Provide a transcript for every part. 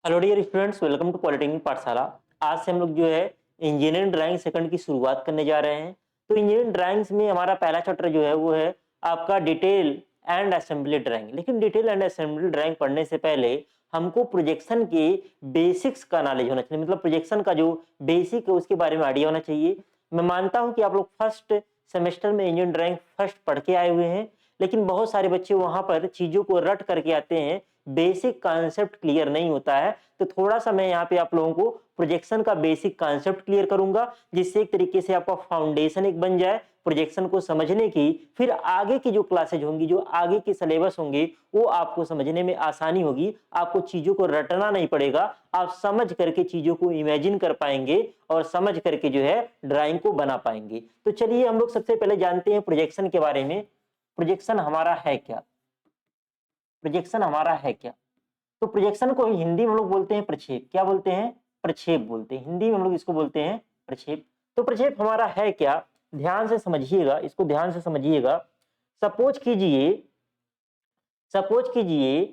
Hello dear students, welcome to polytechnic Pathshala. आज से हम लोग जो है इंजीनियरिंग ड्राइंग सेकंड की शुरुआत करने जा रहे हैं। तो इंजीनियरिंग ड्राइंग्स में हमारा पहला चैप्टर जो है वो है आपका डिटेल एंड असेंबली ड्राइंग। लेकिन डिटेल एंड असेंबली ड्राइंग पढ़ने से पहले हमको प्रोजेक्शन के बेसिक्स का नॉलेज होना चाहिए, मतलब प्रोजेक्शन का जो बेसिक है उसके बारे में आइडिया होना चाहिए। मैं मानता हूँ कि आप लोग फर्स्ट सेमेस्टर में इंजीनियरिंग ड्राइंग फर्स्ट पढ़ के आए हुए हैं, लेकिन बहुत सारे बच्चे वहां पर चीजों को रट करके आते हैं, बेसिक कॉन्सेप्ट क्लियर नहीं होता है। तो थोड़ा सा मैं यहाँ पे आप लोगों को प्रोजेक्शन का बेसिक कॉन्सेप्ट क्लियर करूंगा, जिससे एक तरीके से आपका फाउंडेशन एक बन जाए प्रोजेक्शन को समझने की। फिर आगे की जो क्लासेज होंगी, जो आगे के सिलेबस होंगे, वो आपको समझने में आसानी होगी। आपको चीजों को रटना नहीं पड़ेगा, आप समझ करके चीजों को इमेजिन कर पाएंगे और समझ करके जो है ड्राइंग को बना पाएंगे। तो चलिए हम लोग सबसे पहले जानते हैं प्रोजेक्शन के बारे में। प्रोजेक्शन हमारा है क्या? प्रोजेक्शन हमारा है क्या? तो प्रोजेक्शन को हिंदी में हम लोग बोलते हैं प्रक्षेप। क्या बोलते हैं? प्रक्षेप बोलते हैं। हिंदी में हम लोग इसको बोलते हैं प्रक्षेप। तो प्रक्षेप हमारा है क्या? ध्यान से समझिएगा, इसको ध्यान से समझिएगा। सपोज कीजिए सपोज कीजिए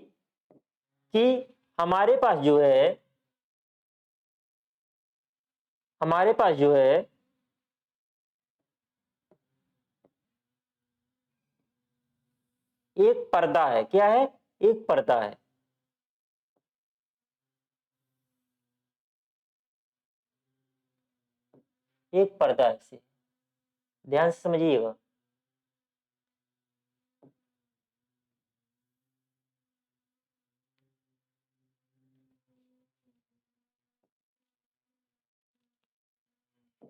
कि हमारे पास जो है हमारे पास जो है एक पर्दा है। क्या है? एक पर्दा है। एक पर्दा है इसे ध्यान से समझिएगा।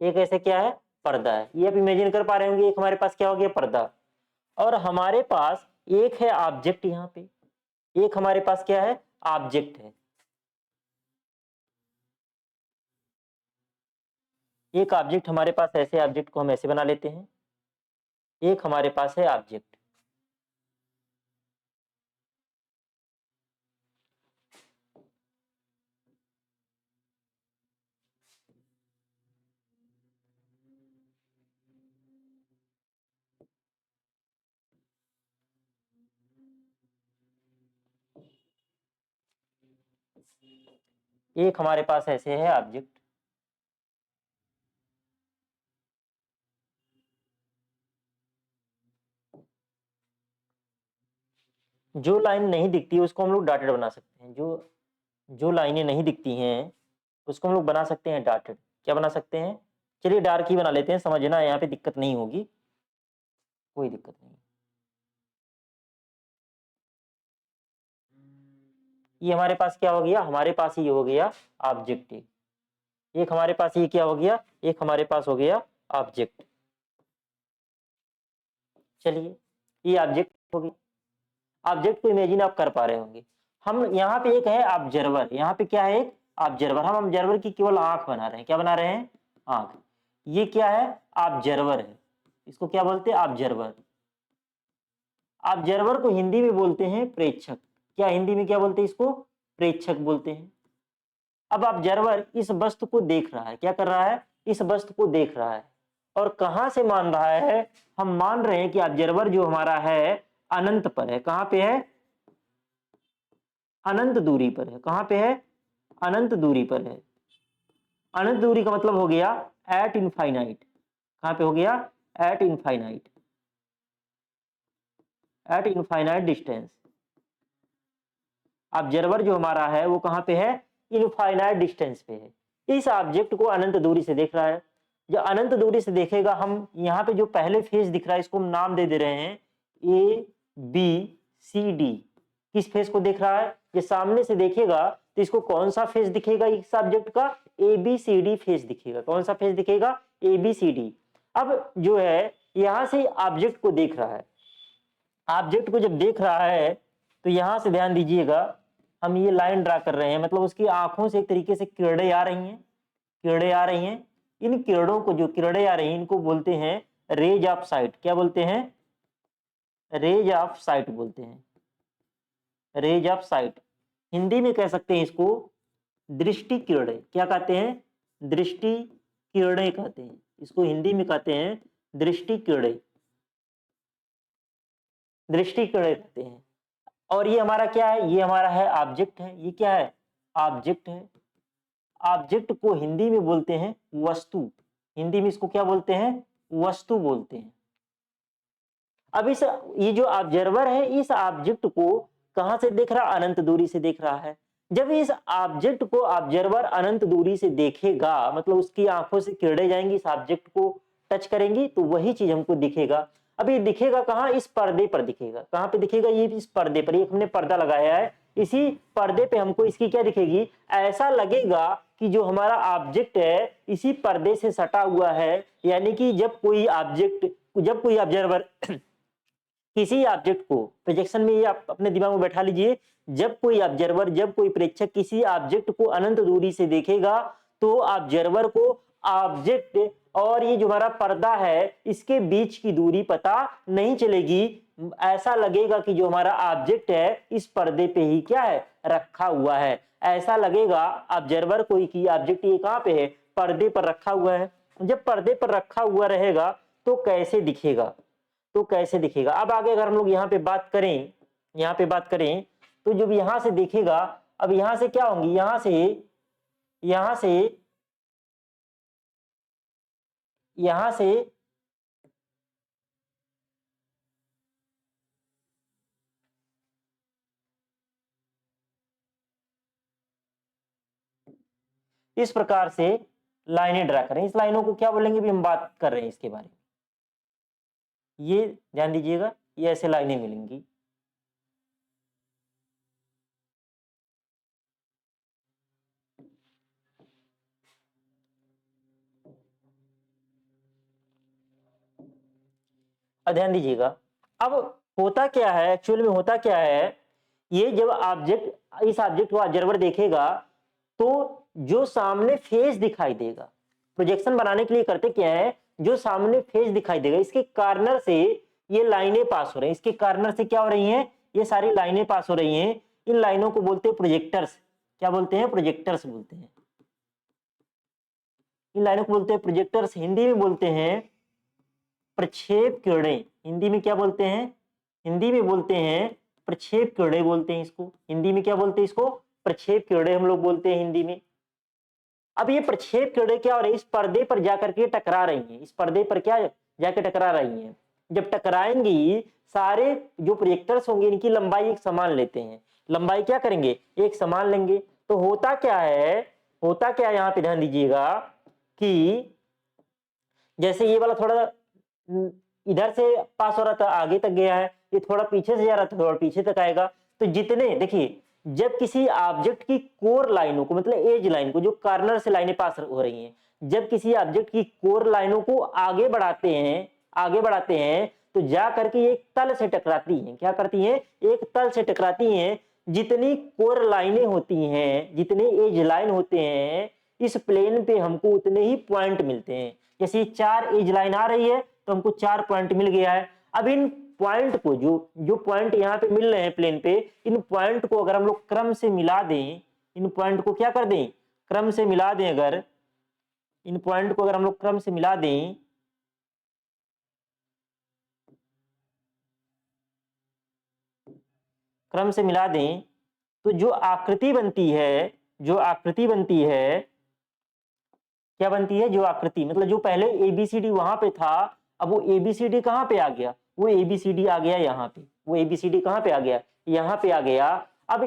एक ऐसे क्या है? पर्दा है। ये आप इमेजिन कर पा रहे होंगे, एक हमारे पास क्या हो गया? पर्दा। और हमारे पास एक है ऑब्जेक्ट यहाँ पे। एक हमारे पास क्या है? ऑब्जेक्ट है। एक ऑब्जेक्ट हमारे पास, ऐसे ऑब्जेक्ट को हम ऐसे बना लेते हैं। एक हमारे पास है ऑब्जेक्ट। एक हमारे पास ऐसे है ऑब्जेक्ट। जो लाइन नहीं दिखती है उसको हम लोग डॉटेड बना सकते हैं। जो जो लाइनें नहीं दिखती हैं उसको हम लोग बना सकते हैं डॉटेड। क्या बना सकते हैं? चलिए डार्क ही बना लेते हैं, समझना यहाँ पे दिक्कत नहीं होगी, कोई दिक्कत नहीं। ये हमारे पास क्या हो गया? हमारे पास ये हो गया ऑब्जेक्ट। एक हमारे पास ये क्या हो गया? एक हमारे पास हो गया ऑब्जेक्ट। चलिए, ये ऑब्जेक्ट हो गया। ऑब्जेक्ट को इमेजिन आप कर पा रहे होंगे। हम यहाँ पे एक है ऑब्जर्वर। यहाँ पे क्या है? एक ऑब्जर्वर। हम ऑब्जर्वर की केवल आंख बना रहे हैं। क्या बना रहे हैं? आंख। ये क्या है? ऑब्जर्वर है। इसको क्या बोलते हैं? ऑब्जर्वर। ऑब्जर्वर को हिंदी में बोलते हैं प्रेक्षक। क्या हिंदी में क्या बोलते हैं इसको? प्रेक्षक बोलते हैं। अब ऑब्जर्वर इस वस्तु को देख रहा है। क्या कर रहा है? इस वस्तु को देख रहा है। और कहां से मान रहा है? हम मान रहे हैं कि ऑब्जर्वर जो हमारा है अनंत पर है। कहां पे है? अनंत दूरी पर है। कहां पे है? अनंत दूरी पर है। अनंत दूरी का मतलब हो गया एट इनफाइनाइट। कहां पे हो गया? Eight infinite. Eight infinite distance. Observer जो हमारा है वो कहां पे है? इनफाइनाइट डिस्टेंस पे है। इस ऑब्जेक्ट को अनंत दूरी से देख रहा है। जो अनंत दूरी से देखेगा, हम यहाँ पे जो पहले फेस दिख रहा है इसको हम नाम दे दे रहे हैं ए बी सी डी। किस फेस को देख रहा है? ये सामने से देखेगा तो इसको कौन सा फेस दिखेगा? इस ऑब्जेक्ट का A B C D face दिखेगा। कौन सा फेस दिखेगा? A B C D. अब जो है यहां से ऑब्जेक्ट को देख रहा है। ऑब्जेक्ट को जब देख रहा है तो यहां से ध्यान दीजिएगा, हम ये लाइन ड्रा कर रहे हैं, मतलब उसकी आंखों से एक तरीके से किरणें आ रही हैं। किरणें आ रही हैं। इन किरणों को, जो किरणें आ रही हैं, इनको बोलते हैं रेज ऑफ साइट। क्या बोलते हैं? रेज ऑफ साइट बोलते हैं। Raise of site. हिंदी में कह सकते हैं इसको दृष्टि किरणें। क्या कहते हैं? दृष्टि किरणें कहते हैं इसको। हिंदी में कहते हैं दृष्टि किरणें। दृष्टि किरणें कहते हैं। और ये हमारा क्या है? ये हमारा है ऑब्जेक्ट है। ये क्या है? ऑब्जेक्ट है। ऑब्जेक्ट को हिंदी में बोलते हैं वस्तु। हिंदी में इसको क्या बोलते हैं? वस्तु बोलते हैं। अब ये जो ऑब्जर्वर है इस ऑब्जेक्ट को कहां से देख रहा? अनंत दूरी से देख रहा है। जब इस ऑब्जेक्ट को ऑब्जर्वर अनंत दूरी से देखेगा, मतलब उसकी आंखों से किरणें जाएंगी, इस ऑब्जेक्ट को टच करेंगी तो वही चीज हमको दिखेगा। अब ये दिखेगा कहां? इस पर्दे पर दिखेगा। कहां पे दिखेगा? ये इस पर्दे पर। ये हमने पर्दा लगाया है, इसी पर्दे पे हमको इसकी क्या दिखेगी? ऐसा लगेगा कि जो हमारा ऑब्जेक्ट है इसी पर्दे से सटा हुआ है। यानी कि जब कोई ऑब्जर्वर किसी ऑब्जेक्ट को प्रोजेक्शन में, ये आप अपने दिमाग में बैठा लीजिए, जब कोई ऑब्जर्वर, जब कोई प्रेक्षक किसी ऑब्जेक्ट को अनंत दूरी से देखेगा तो ऑब्जर्वर को ऑब्जेक्ट और ये जो हमारा पर्दा है इसके बीच की दूरी पता नहीं चलेगी। ऐसा लगेगा कि जो हमारा ऑब्जेक्ट है इस पर्दे पे ही क्या है? रखा हुआ है। ऐसा लगेगा ऑब्जर्वर को कि ऑब्जेक्ट ये कहां पे है? पर्दे पर रखा हुआ है। जब पर्दे पर रखा हुआ रहेगा तो कैसे दिखेगा? अब आगे अगर हम लोग यहाँ पे बात करें तो जब यहां से देखेगा, अब यहां से क्या होंगी? यहां से इस प्रकार से लाइनें ड्रा करें। इस लाइनों को क्या बोलेंगे भी हम बात कर रहे हैं इसके बारे में। ये ध्यान दीजिएगा, ये ऐसे लाइनें मिलेंगी। ध्यान दीजिएगा। अब होता क्या है, एक्चुअल में होता क्या है, ये जब इस ऑब्जेक्ट को ऑब्जर्वर देखेगा तो जो सामने फेस दिखाई देगा, प्रोजेक्शन बनाने के लिए करते क्या है, जो सामने फेस दिखाई देगा इसके कॉर्नर से ये लाइनें पास हो रही हैं। इसके कॉर्नर से क्या हो रही हैं? ये सारी लाइनें पास हो रही हैं। इन लाइनों को बोलते हैं प्रोजेक्टर्स। क्या बोलते हैं? प्रोजेक्टर्स बोलते हैं। इन लाइनों को बोलते हैं प्रोजेक्टर्स। हिंदी में बोलते हैं प्रक्षेप किरणें। हिंदी में क्या बोलते हैं? हिंदी में बोलते हैं प्रक्षेप किरणें बोलते हैं इसको। हिंदी में क्या बोलते हैं इसको? प्रक्षेप किरणें हम लोग बोलते हैं हिंदी में। अब ये प्रक्षेप किरणें क्या हो रही है? इस पर्दे पर जाकर के टकरा रही हैं। इस पर्दे पर क्या जाके टकरा रही हैं? जब टकराएंगी, सारे जो प्रोजेक्टर्स होंगे इनकी लंबाई एक समान लेते हैं। लंबाई क्या करेंगे? एक समान लेंगे। तो होता क्या है यहाँ पे ध्यान दीजिएगा कि जैसे ये वाला थोड़ा इधर से पास हो रहा था, आगे तक गया है, ये थोड़ा पीछे से जा रहा था, थोड़ा पीछे तक आएगा। तो जितने देखिए, जब किसी ऑब्जेक्ट की कोर लाइनों को, मतलब एज लाइन को, जो कॉर्नर से लाइनें पास हो रही हैं, जब किसी ऑब्जेक्ट की कोर लाइनों को आगे बढ़ाते हैं तो जा करके एक तल से टकराती हैं। क्या करती हैं? एक तल से टकराती हैं। जितनी कोर लाइनें होती हैं, जितने एज लाइन होते हैं, इस प्लेन पे हमको उतने ही पॉइंट मिलते हैं। जैसे 4 एज लाइन आ रही है तो हमको 4 पॉइंट मिल गया है। अब इन पॉइंट को, जो पॉइंट यहाँ पे मिल रहे हैं प्लेन पे, इन पॉइंट को अगर हम लोग क्रम से मिला दें, इन पॉइंट को क्या कर दें? क्रम से मिला दें। अगर इन पॉइंट को अगर हम लोग क्रम से मिला दें तो जो आकृति बनती है, क्या बनती है? जो आकृति, मतलब जो पहले एबीसीडी वहां पे था, अब वो एबीसीडी कहां पे आ गया? वो एबीसीडी आ गया यहाँ पे। वो एबीसीडी कहां पे आ गया? यहाँ पे आ गया। अब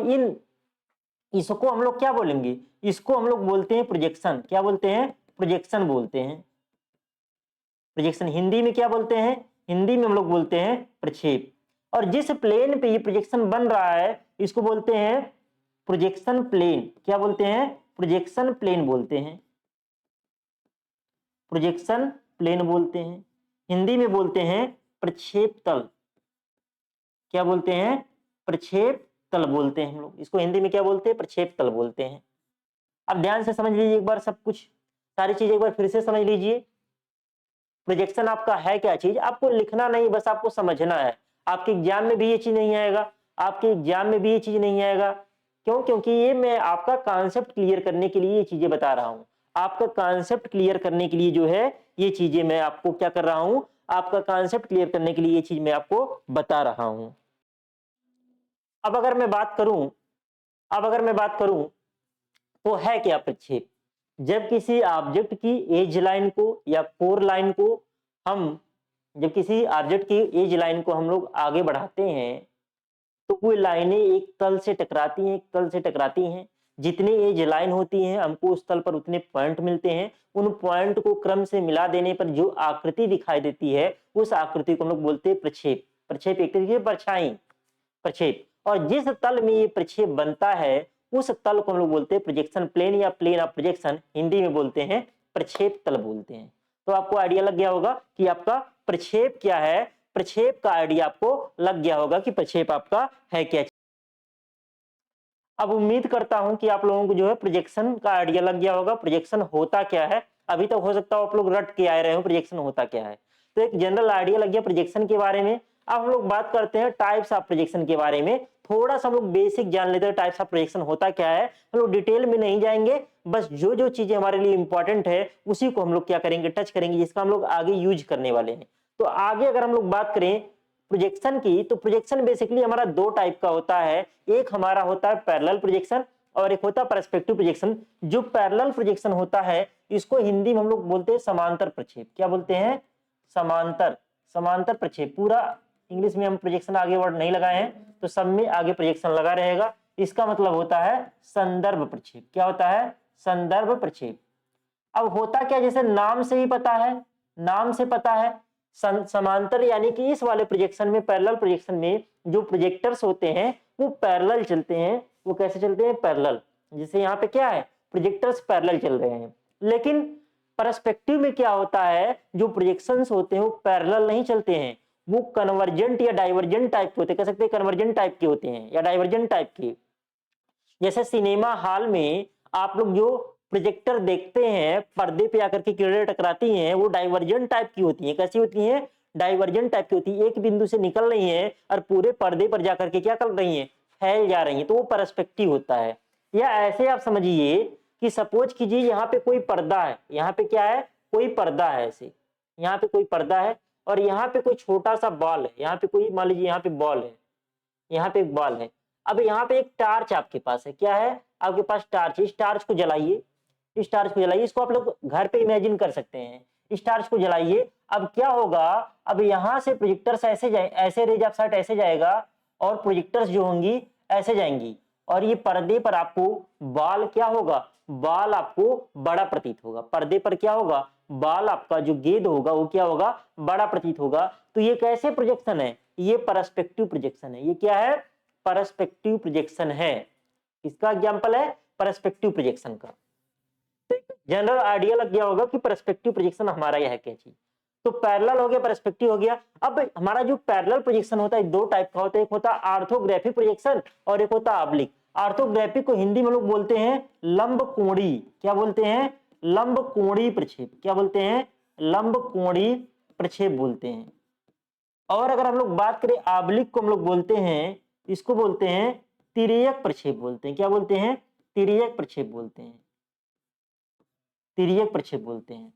इसको हम लोग क्या बोलेंगे? इसको हम लोग बोलते हैं प्रोजेक्शन। क्या बोलते हैं? प्रोजेक्शन बोलते हैं। प्रोजेक्शन हिंदी में क्या बोलते हैं? हिंदी में हम लोग बोलते हैं प्रक्षेप। और जिस प्लेन पे ये प्रोजेक्शन बन रहा है इसको बोलते हैं प्रोजेक्शन प्लेन। क्या बोलते हैं? प्रोजेक्शन प्लेन बोलते हैं। प्रोजेक्शन प्लेन बोलते हैं। हिंदी में बोलते हैं प्रक्षेप तल। क्या बोलते हैं? प्रक्षेप तल बोलते हैं हम लोग इसको। हिंदी में क्या बोलते हैं? प्रक्षेप तल बोलते हैं। अब ध्यान से समझ लीजिए एक बार, सब कुछ सारी चीज एक बार फिर से समझ लीजिए। प्रोजेक्शन आपका है क्या चीज? आपको लिखना नहीं, बस आपको समझना है। आपके एग्जाम में भी ये चीज नहीं आएगा। क्यों? क्योंकि ये मैं आपका कॉन्सेप्ट क्लियर करने के लिए ये चीजें बता रहा हूं। आपका कॉन्सेप्ट क्लियर करने के लिए जो है ये चीजें मैं आपको क्या कर रहा हूं, आपका कॉन्सेप्ट क्लियर करने के लिए ये चीज मैं आपको बता रहा हूं। अब अगर मैं बात करूं तो है क्या प्रक्षेप? जब किसी ऑब्जेक्ट की एज लाइन को या कोर लाइन को हम जब किसी ऑब्जेक्ट की एज लाइन को हम लोग आगे बढ़ाते हैं तो वो लाइनें एक तल से टकराती हैं, एक तल से टकराती हैं। जितनी एज लाइन होती है हमको उस तल पर उतने पॉइंट मिलते हैं। उन पॉइंट को क्रम से मिला देने पर जो आकृति दिखाई देती है उस आकृति को हम लोग बोलते हैं प्रक्षेप। प्रक्षेप एक तरीके से परछाई, प्रक्षेप। और जिस तल में ये प्रक्षेप बनता है उस तल को हम लोग बोलते हैं प्रोजेक्शन प्लेन या प्लेन ऑफ प्रोजेक्शन, हिंदी में बोलते हैं प्रक्षेप तल बोलते हैं। तो आपको आइडिया लग गया होगा कि आपका प्रक्षेप क्या है, प्रक्षेप का आइडिया आपको लग गया होगा कि प्रक्षेप आपका है क्या। अब उम्मीद करता हूं कि आप लोगों को जो है प्रोजेक्शन का आइडिया लग गया होगा, प्रोजेक्शन होता क्या है। अभी तक हो सकता है आप लोग रट के आए रहे हो प्रोजेक्शन होता क्या है, तो एक जनरल आइडिया लग गया प्रोजेक्शन के बारे में। अब हम लोग बात करते हैं टाइप्स ऑफ प्रोजेक्शन के बारे में। थोड़ा सा हम लोग बेसिक जान लेते हैं टाइप्स ऑफ प्रोजेक्शन होता क्या है। हम लोग डिटेल में नहीं जाएंगे, बस जो जो चीजें हमारे लिए इंपॉर्टेंट है उसी को हम लोग क्या करेंगे, टच करेंगे, जिसका हम लोग आगे यूज करने वाले हैं। तो आगे अगर हम लोग बात करें प्रोजेक्शन की, तो प्रोजेक्शन बेसिकली हमारा दो टाइप का होता है। एक हमारा होता है पैरेलल प्रोजेक्शन और एक होता है पर्सपेक्टिव प्रोजेक्शन। जो पैरेलल प्रोजेक्शन होता है इसको हिंदी में हम लोग बोलते हैं समांतर प्रक्षेप। क्या बोलते हैं? समांतर, समांतर प्रक्षेप। पूरा इंग्लिश में हम प्रोजेक्शन आगे वर्ड नहीं लगाए हैं तो सब में आगे प्रोजेक्शन लगा रहेगा। इसका मतलब होता है संदर्भ प्रक्षेप। क्या होता है? संदर्भ प्रक्षेप। अब होता क्या, जैसे नाम से ही पता है, नाम से पता है समांतर यानी कि इस वाले प्रोजेक्शन में, पैरेलल प्रोजेक्शन में जो प्रोजेक्टर्स होते हैं वो पैरेलल चलते हैं। वो कैसे चलते हैं? पैरेलल। जैसे यहाँ पे क्या है, प्रोजेक्टर्स पैरेलल चल रहे हैं। लेकिन पर्सपेक्टिव में क्या होता है, जो प्रोजेक्शंस होते हैं वो पैरेलल नहीं चलते हैं, वो कन्वर्जेंट या डाइवर्जेंट टाइप के होते हैं। कह सकते हैं कन्वर्जेंट टाइप के होते हैं या डाइवर्जेंट टाइप के। जैसे सिनेमा हॉल में आप लोग जो प्रोजेक्टर देखते हैं, पर्दे पे आकर के किरणें टकराती हैं, वो डाइवर्जेंट टाइप की होती हैं। कैसी होती हैं? डाइवर्जेंट टाइप की होती है। एक बिंदु से निकल रही हैं और पूरे पर्दे पर जाकर के क्या कर रही हैं? फैल जा रही हैं। तो वो पर्सपेक्टिव होता है। या ऐसे आप समझिए कि सपोज कीजिए यहाँ पे कोई पर्दा है, यहाँ पे क्या है? कोई पर्दा है। ऐसे यहाँ पे कोई पर्दा है और यहाँ पे कोई छोटा सा बॉल है। यहाँ पे कोई, मान लीजिए यहाँ पे बॉल है, यहाँ पे एक बॉल है। अब यहाँ पे एक टार्च आपके पास है। क्या है? आपके पास टार्च है। इस टार्च को जलाइए, इस टार्च को जलाइए। इसको आप लोग घर पे इमेजिन कर सकते हैं। इस टार्च को जलाइए। अब क्या होगा, अब यहाँ से प्रोजेक्टर्स ऐसे जाए, ऐसे रेज ऑफ साइट ऐसे जाएगा और प्रोजेक्टर्स जो होंगी ऐसे जाएंगी और ये पर्दे पर आपको बाल क्या होगा? बाल आपको बड़ा प्रतीत होगा। पर्दे पर क्या होगा? बाल आपका जो गेंद होगा वो क्या होगा? बड़ा प्रतीत होगा। तो ये कैसे प्रोजेक्शन है? ये पर्सपेक्टिव प्रोजेक्शन है। ये क्या है? पर्सपेक्टिव प्रोजेक्शन है। इसका एग्जांपल है पर्सपेक्टिव प्रोजेक्शन का। जनरल आइडिया लग गया होगा कि पर्सपेक्टिव प्रोजेक्शन हमारा यह है क्या चीज। तो पैरेलल हो गया, पर्सपेक्टिव हो गया। अब हमारा जो पैरेलल प्रोजेक्शन होता है दो टाइप का होता है। एक होता है ऑर्थोग्राफिक प्रोजेक्शन और एक होता है ऑब्लिक। ऑर्थोग्राफिक को हिंदी में लोग बोलते हैं लंब कोणी। क्या बोलते हैं? लंब कोणी प्रक्षेप। क्या बोलते हैं? लंब कोणी प्रक्षेप बोलते हैं। और अगर हम लोग बात करें ऑब्लिक को, हम लोग बोलते हैं, इसको बोलते हैं तिर्यक प्रक्षेप बोलते हैं। क्या बोलते हैं? तिर्यक प्रक्षेप बोलते हैं। तिर्यक प्रक्षेप बोलते हैं।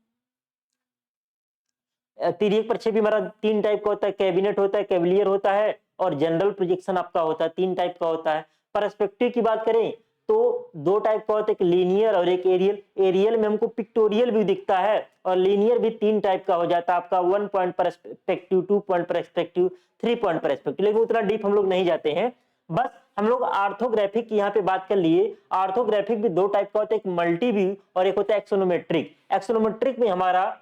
तिर्यक प्रक्षेप भी हमारा तीन टाइप का होता है। कैबिनेट होता है, कैविलियर होता है और जनरल प्रोजेक्शन आपका होता है। तीन टाइप का होता है। पर्सपेक्टिव की बात करें तो दो टाइप का होता है, एक लीनियर और एक एरियल। एरियल में हमको पिक्टोरियल भी दिखता है और लीनियर भी तीन टाइप का हो जाता है आपका, 1 point perspective, 2 point perspective, 3 point perspective. लेकिन उतना डीप हम लोग नहीं जाते हैं, बस हम लोग ऑर्थोग्राफिक की यहाँ पे बात कर लिए। ऑर्थोग्राफिक भी दो टाइप का होता है, एक मल्टी व्यू और एक होता है एक्सोनोमेट्रिक। एक्सोनोमेट्रिक में हमारा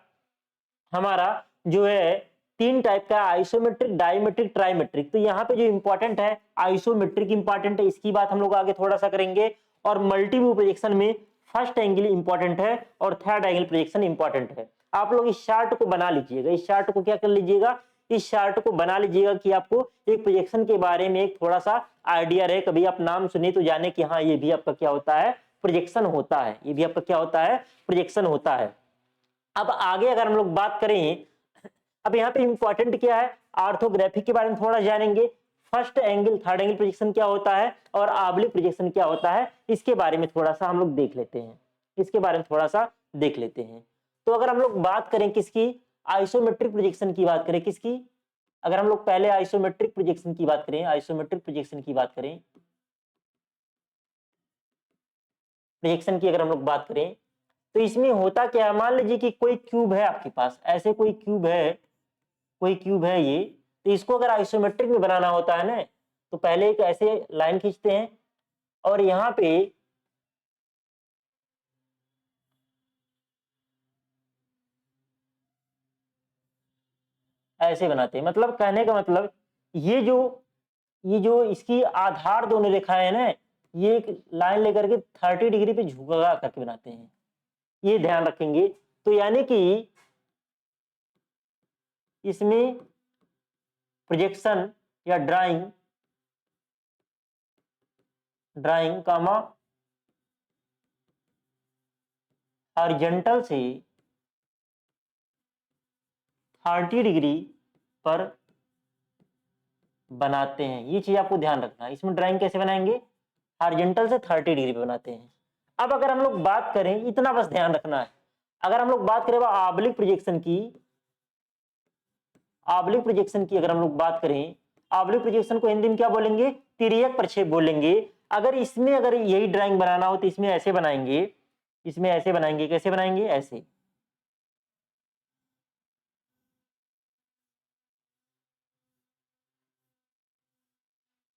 हमारा जो है तीन टाइप का, आइसोमेट्रिक, डायमेट्रिक, ट्राइमेट्रिक। तो यहाँ पे जो इंपॉर्टेंट है आइसोमेट्रिक इंपॉर्टेंट है, इसकी बात हम लोग आगे थोड़ा सा करेंगे। और मल्टी व्यू प्रोजेक्शन में फर्स्ट एंगल इंपॉर्टेंट है और थर्ड एंगल प्रोजेक्शन इंपॉर्टेंट है। आप लोग इस चार्ट को बना लीजिएगा, इस चार्ट को क्या कर लीजिएगा, इस चार्ट को बना लीजिएगा कि आपको एक प्रोजेक्शन के बारे में एक थोड़ा सा आइडिया रहे। कभी आप नाम सुनिए तो जाने कि हाँ ये भी आपका क्या होता है, प्रोजेक्शन होता है। ये भी आपका क्या होता है, प्रोजेक्शन होता है। अब आगे अगर हम लोग बात करें, अब यहाँ पे इंपॉर्टेंट क्या है, ऑर्थोग्राफिक के बारे में थोड़ा जानेंगे। First angle, third angle projection क्या होता है और ऑब्लिक प्रोजेक्शन क्या होता है, इसके बारे में थोड़ा सा हम लोग देख लेते हैं। इसके बारे में थोड़ा सा देख लेते हैं। तो अगर हम लोग बात करें किसकी, आइसोमेट्रिक प्रोजेक्शन की बात करें, किसकी, अगर हम लोग पहले आइसोमेट्रिक प्रोजेक्शन की बात करें, आइसोमेट्रिक प्रोजेक्शन की बात करें प्रोजेक्शन की अगर हम लोग बात करें तो इसमें होता क्या है, मान लीजिए कि कोई क्यूब है आपके पास, ऐसे कोई क्यूब है ये, तो इसको अगर आइसोमेट्रिक में बनाना होता है ना, तो पहले एक ऐसे लाइन खींचते हैं और यहाँ पे ऐसे बनाते हैं। मतलब कहने का मतलब ये जो इसकी आधार दोनों रेखाएं हैं ना, ये एक लाइन लेकर के 30 डिग्री पे झुका करके बनाते हैं, ये ध्यान रखेंगे। तो यानी कि इसमें प्रोजेक्शन या ड्राइंग कामा हॉरिजॉन्टल से 30 डिग्री पर बनाते हैं, ये चीज आपको ध्यान रखना है। इसमें ड्राइंग कैसे बनाएंगे, हॉरिजॉन्टल से 30 डिग्री पे बनाते हैं। अब अगर हम लोग बात करें, इतना बस ध्यान रखना है, अगर हम लोग बात करें ऑब्लिक प्रोजेक्शन की अगर हम लोग बात करें, ऑब्लिक प्रोजेक्शन को हिंदी में क्या बोलेंगे, तिर्यक प्रक्षेप बोलेंगे। अगर यही ड्राइंग बनाना हो तो इसमें ऐसे बनाएंगे, कैसे बनाएंगे, ऐसे।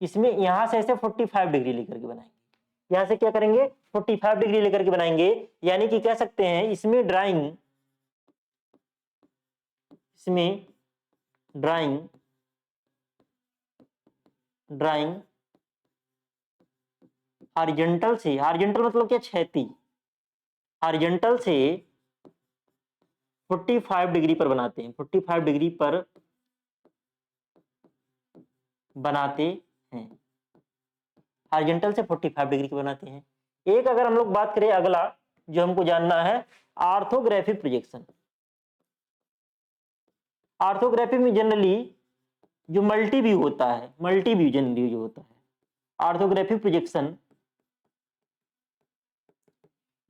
इसमें यहां से ऐसे 45 डिग्री लेकर के बनाएंगे, यहां से क्या करेंगे, 45 डिग्री लेकर के बनाएंगे। यानी कि कह सकते हैं इसमें ड्राइंग हॉरिजॉन्टल मतलब क्या, क्षैतिज, हॉरिजॉन्टल से 45 डिग्री पर बनाते हैं, 45 डिग्री पर बनाते हैं, हॉरिजॉन्टल से 45 डिग्री के बनाते हैं। एक अगर हम लोग बात करें, अगला जो हमको जानना है, ऑर्थोग्राफिक प्रोजेक्शन। ऑर्थोग्राफी में जनरली जो मल्टी व्यू होता है, जनरली जो होता है ऑर्थोग्राफिक प्रोजेक्शन,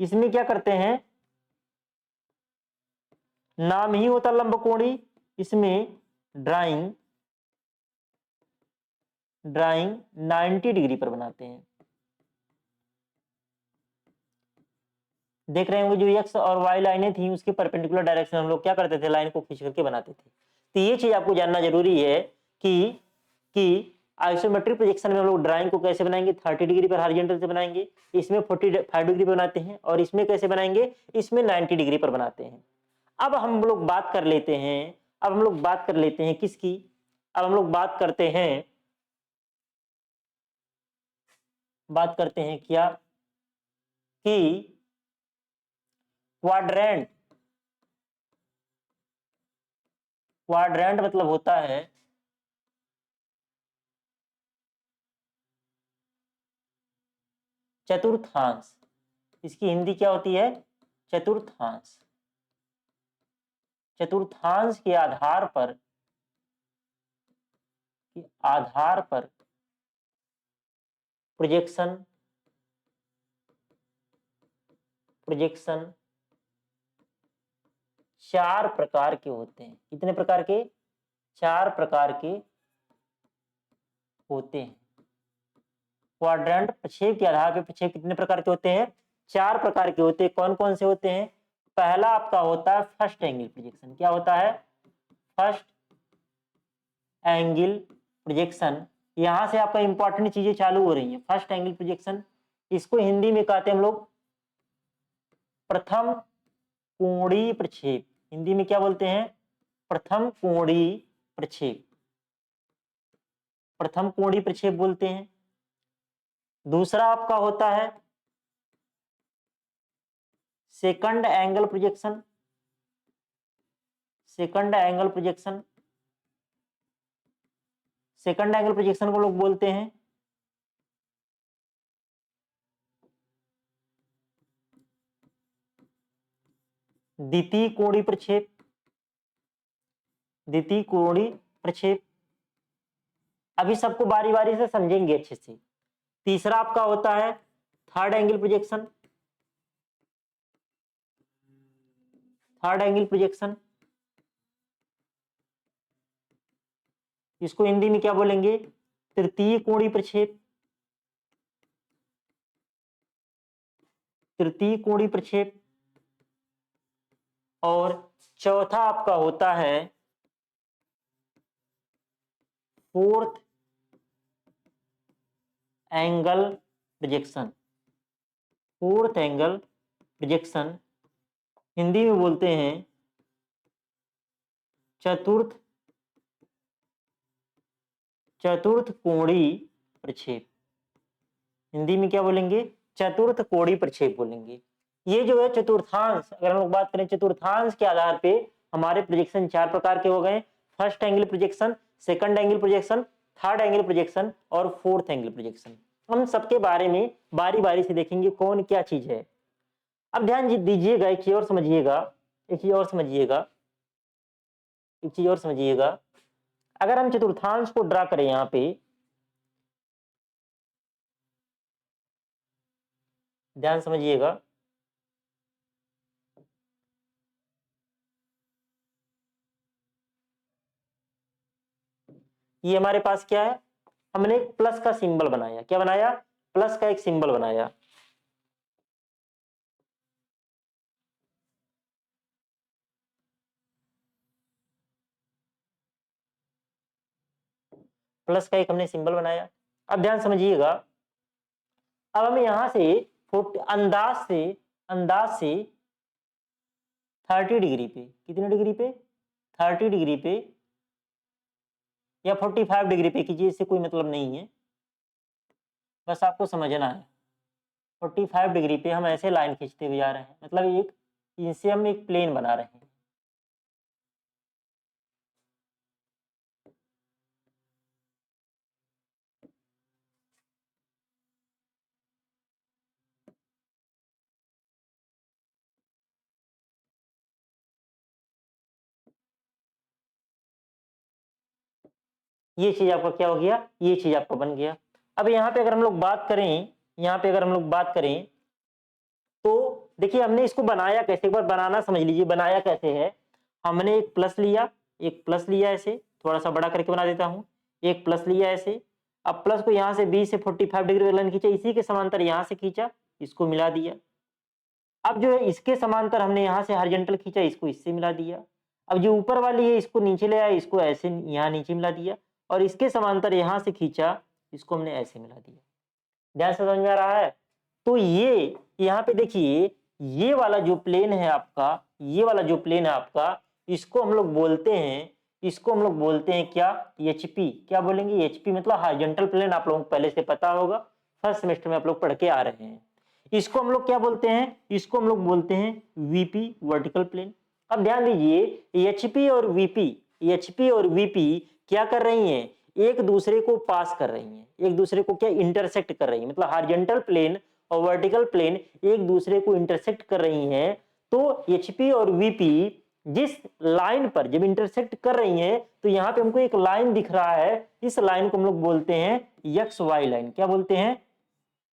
इसमें क्या करते हैं, नाम ही होता लंबकोणी, इसमें ड्राइंग 90 डिग्री पर बनाते हैं। देख रहे होंगे जो एक्स और वाई लाइनें थी, उसके परपेंडिकुलर डायरेक्शन हम लोग क्या करते थे, लाइन को खींच करके बनाते थे। तो ये चीज आपको जानना जरूरी है कि आइसोमेट्रिक प्रोजेक्शन में हम लोग ड्राइंग को कैसे बनाएंगे, 30 डिग्री पर हॉरिजॉन्टल से बनाएंगे, इसमें 45 डिग्री पर बनाते हैं, और इसमें कैसे बनाएंगे, इसमें 90 डिग्री पर बनाते हैं। अब हम लोग बात कर लेते हैं किसकी, अब हम लोग बात करते हैं क्या, कि क्वाड्रेंट मतलब होता है चतुर्थांश। इसकी हिंदी क्या होती है, चतुर्थांश। चतुर्थांश के आधार पर प्रोजेक्शन चार प्रकार के होते हैं। कितने प्रकार के, 4 प्रकार के होते हैं। क्वाड्रेंट प्रक्षेप के आधार पर प्रक्षेप कितने प्रकार के होते हैं, 4 प्रकार के होते हैं। कौन कौन से होते हैं, पहला आपका होता है फर्स्ट एंगल प्रोजेक्शन। क्या होता है, फर्स्ट एंगल प्रोजेक्शन। यहां से आपका इंपॉर्टेंट चीजें चालू हो रही हैं। फर्स्ट एंगल प्रोजेक्शन, इसको हिंदी में कहते हैं हम लोग प्रथम कोणीय प्रक्षेप। हिंदी में क्या बोलते हैं, प्रथम कोणीय प्रक्षेप बोलते हैं। दूसरा आपका होता है second angle projection. Second angle projection को लोग बोलते हैं द्वितीय कोणीय प्रक्षेप। अभी सबको बारी बारी से समझेंगे अच्छे से। तीसरा आपका होता है थर्ड एंगल प्रोजेक्शन। इसको हिंदी में क्या बोलेंगे, तृतीय कोणीय प्रक्षेप। तृतीय कोणीय प्रक्षेप, और चौथा आपका होता है fourth angle projection. Fourth angle projection Hindi में बोलते हैं चतुर्थ कोणीय प्रक्षेप। हिंदी में क्या बोलेंगे? चतुर्थ कोणीय प्रक्षेप बोलेंगे। ये जो है चतुर्थांश, अगर हम लोग बात करें चतुर्थांश के आधार पे हमारे प्रोजेक्शन 4 प्रकार के हो गए। First angle projection, second angle projection, third angle projection और फोर्थ एंगल प्रोजेक्शन। हम सबके बारे में बारी बारी से देखेंगे कौन क्या चीज है। अब ध्यान दीजिएगा, एक चीज और समझिएगा, एक चीज और समझिएगा, एक चीज और समझिएगा। अगर हम चतुर्थांश को ड्रा करें यहाँ पे, ध्यान समझिएगा, ये हमारे पास क्या है? हमने एक प्लस का सिंबल बनाया। क्या बनाया? प्लस का एक सिंबल बनाया। प्लस का एक हमने सिंबल बनाया। अब ध्यान समझिएगा, अब हमें यहां से अंदाज से 30 डिग्री पे, कितने डिग्री पे? 30 डिग्री पे या 45 डिग्री पे कीजिए, इससे कोई मतलब नहीं है, बस आपको समझना है। 45 डिग्री पे हम ऐसे लाइन खींचते हुए जा रहे हैं, मतलब एक इनसे हम एक प्लेन बना रहे हैं। ये चीज आपका क्या हो गया? ये चीज आपका बन गया। अब यहाँ पे अगर हम लोग बात करें, यहाँ पे अगर हम लोग बात करें तो देखिए हमने इसको बनाया कैसे, एक बार बनाना समझ लीजिए। बनाया कैसे है? हमने एक प्लस लिया, एक प्लस लिया ऐसे, थोड़ा सा बड़ा करके बना देता हूं। एक प्लस लिया ऐसे, अब प्लस को यहां से 20 से 45 डिग्री लाइन खींचा, इसी के समांतर यहां से खींचा, इसको मिला दिया। अब जो है इसके समांतर हमने यहां से हॉरिजॉन्टल खींचा, इसको इससे मिला दिया। अब जो ऊपर वाली है इसको नीचे ले आया, इसको ऐसे यहाँ नीचे मिला दिया, और इसके समांतर यहां से खींचा, इसको हमने ऐसे मिला दिया। ध्यान से समझ में आ रहा है? तो ये यहाँ पे देखिए, ये वाला जो प्लेन है आपका, ये वाला जो प्लेन है आपका, इसको हम लोग बोलते हैं, इसको हम लोग बोलते हैं क्या? एचपी। क्या बोलेंगे? एचपी मतलब हॉरिजॉन्टल प्लेन। आप लोगों को पहले से पता होगा, फर्स्ट सेमेस्टर में आप लोग पढ़ के आ रहे हैं। इसको हम लोग क्या बोलते हैं? इसको हम लोग बोलते हैं वीपी, वर्टिकल प्लेन। अब ध्यान दीजिए, एचपी और वीपी, एचपी और वीपी क्या कर रही हैं? एक दूसरे को पास कर रही हैं, एक दूसरे को क्या? इंटरसेक्ट कर रही हैं। मतलब हॉरिजॉन्टल प्लेन और वर्टिकल प्लेन एक दूसरे को इंटरसेक्ट कर रही हैं। तो एचपी और वीपी जिस लाइन पर जब इंटरसेक्ट कर रही हैं, तो यहाँ पे हमको एक लाइन दिख रहा है, इस लाइन को हम लोग बोलते हैं एक्स वाई लाइन। क्या बोलते हैं?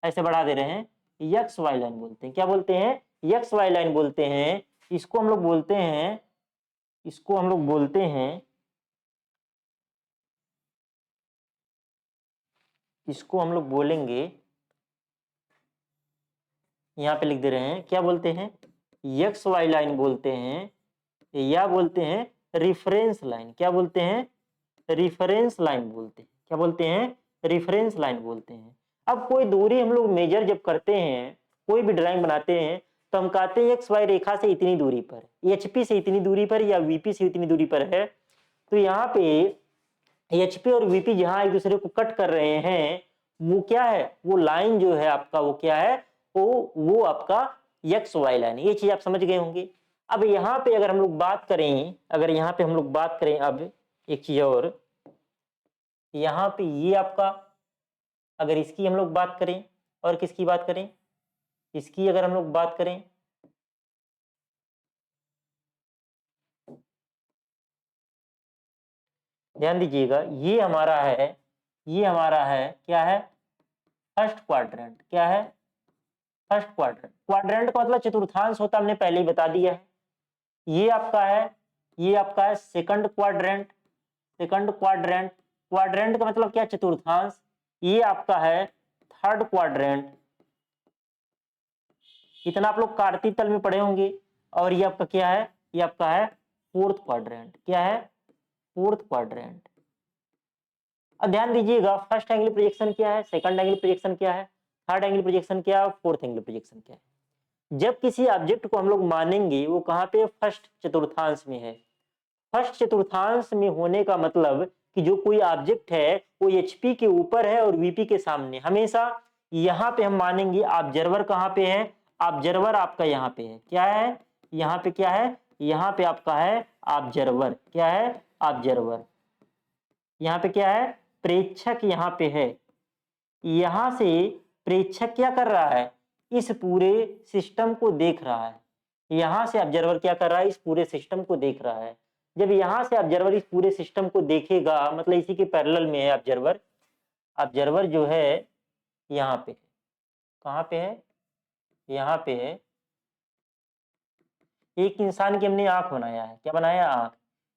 ऐसे बढ़ा दे रहे हैं, एक्स वाई लाइन बोलते हैं। क्या बोलते हैं? एक्स वाई लाइन बोलते हैं। इसको हम लोग बोलते हैं, इसको हम लोग बोलते हैं, इसको हम लोग बोलेंगे, यहाँ पे लिख दे रहे हैं, क्या बोलते हैं? एक्स वाई लाइन बोलते हैं, या बोलते हैं रिफरेंस लाइन। क्या बोलते हैं? रिफरेंस लाइन बोलते हैं। क्या बोलते हैं? रिफरेंस लाइन बोलते हैं। अब कोई दूरी हम लोग मेजर जब करते हैं, कोई भी ड्राइंग बनाते हैं, तो हम कहते हैं एक्स वाई रेखा से इतनी दूरी पर, एचपी से इतनी दूरी पर या वीपी से इतनी दूरी पर है। तो यहाँ पे एचपी और वीपी जहां एक दूसरे को कट कर रहे हैं, वो क्या है? वो लाइन जो है आपका, वो क्या है? वो आपका एक्स वाई लाइन। ये चीज आप समझ गए होंगे। अब यहाँ पे अगर हम लोग बात करें, अगर यहाँ पे हम लोग बात करें, अब एक चीज और, यहाँ पे ये आपका, अगर इसकी हम लोग बात करें और किसकी बात करें, इसकी अगर हम लोग बात करें, ध्यान दीजिएगा, ये हमारा है, ये हमारा है, क्या है? First quadrant. क्या है? First quadrant. क्वाड्रेंट का मतलब चतुर्थांश होता, हमने पहले ही बता दिया है। ये आपका है, ये आपका है second quadrant. Second quadrant, quadrant का मतलब क्या? चतुर्थांश। ये आपका है थर्ड क्वाड्रेंट। इतना आप लोग कार्तीय तल में पढ़े होंगे। और ये आपका क्या है, ये आपका है फोर्थ क्वाड्रेंट। क्या है, फोर्थ क्वाड्रेंट। अब ध्यान दीजिएगा, फर्स्ट एंगल प्रोजेक्शन क्या है, सेकंड एंगल प्रोजेक्शन क्या है, थर्ड एंगल प्रोजेक्शन क्या है, फोर्थ एंगल प्रोजेक्शन क्या है। जब किसी ऑब्जेक्ट को हम लोग मानेंगे वो कहाँ पे, फर्स्ट चतुर्थांश में है। फर्स्ट चतुर्थांश में होने का मतलब कि जो कोई ऑब्जेक्ट है वो एचपी के ऊपर है और वीपी के सामने। हमेशा यहाँ पे हम मानेंगे ऑब्जर्वर कहाँ पे है, ऑब्जर्वर आपका यहाँ पे है। क्या है, यहाँ पे क्या है, यहाँ पे आपका है ऑब्जर्वर। क्या है, ऑब्जर्वर। यहाँ पे क्या है, प्रेक्षक यहाँ पे है। यहां से प्रेक्षक क्या कर रहा है, इस पूरे सिस्टम को देख रहा है। यहां से ऑब्जर्वर क्या कर रहा है, इस पूरे सिस्टम को देख रहा है। जब यहां से ऑब्जर्वर इस पूरे सिस्टम को देखेगा, मतलब इसी के पैरेलल में है ऑब्जर्वर। ऑब्जर्वर जो है यहाँ पे है, कहाँ पे है, यहाँ पे है। एक इंसान की हमने आंख बनाया है, क्या बनाया, आंख।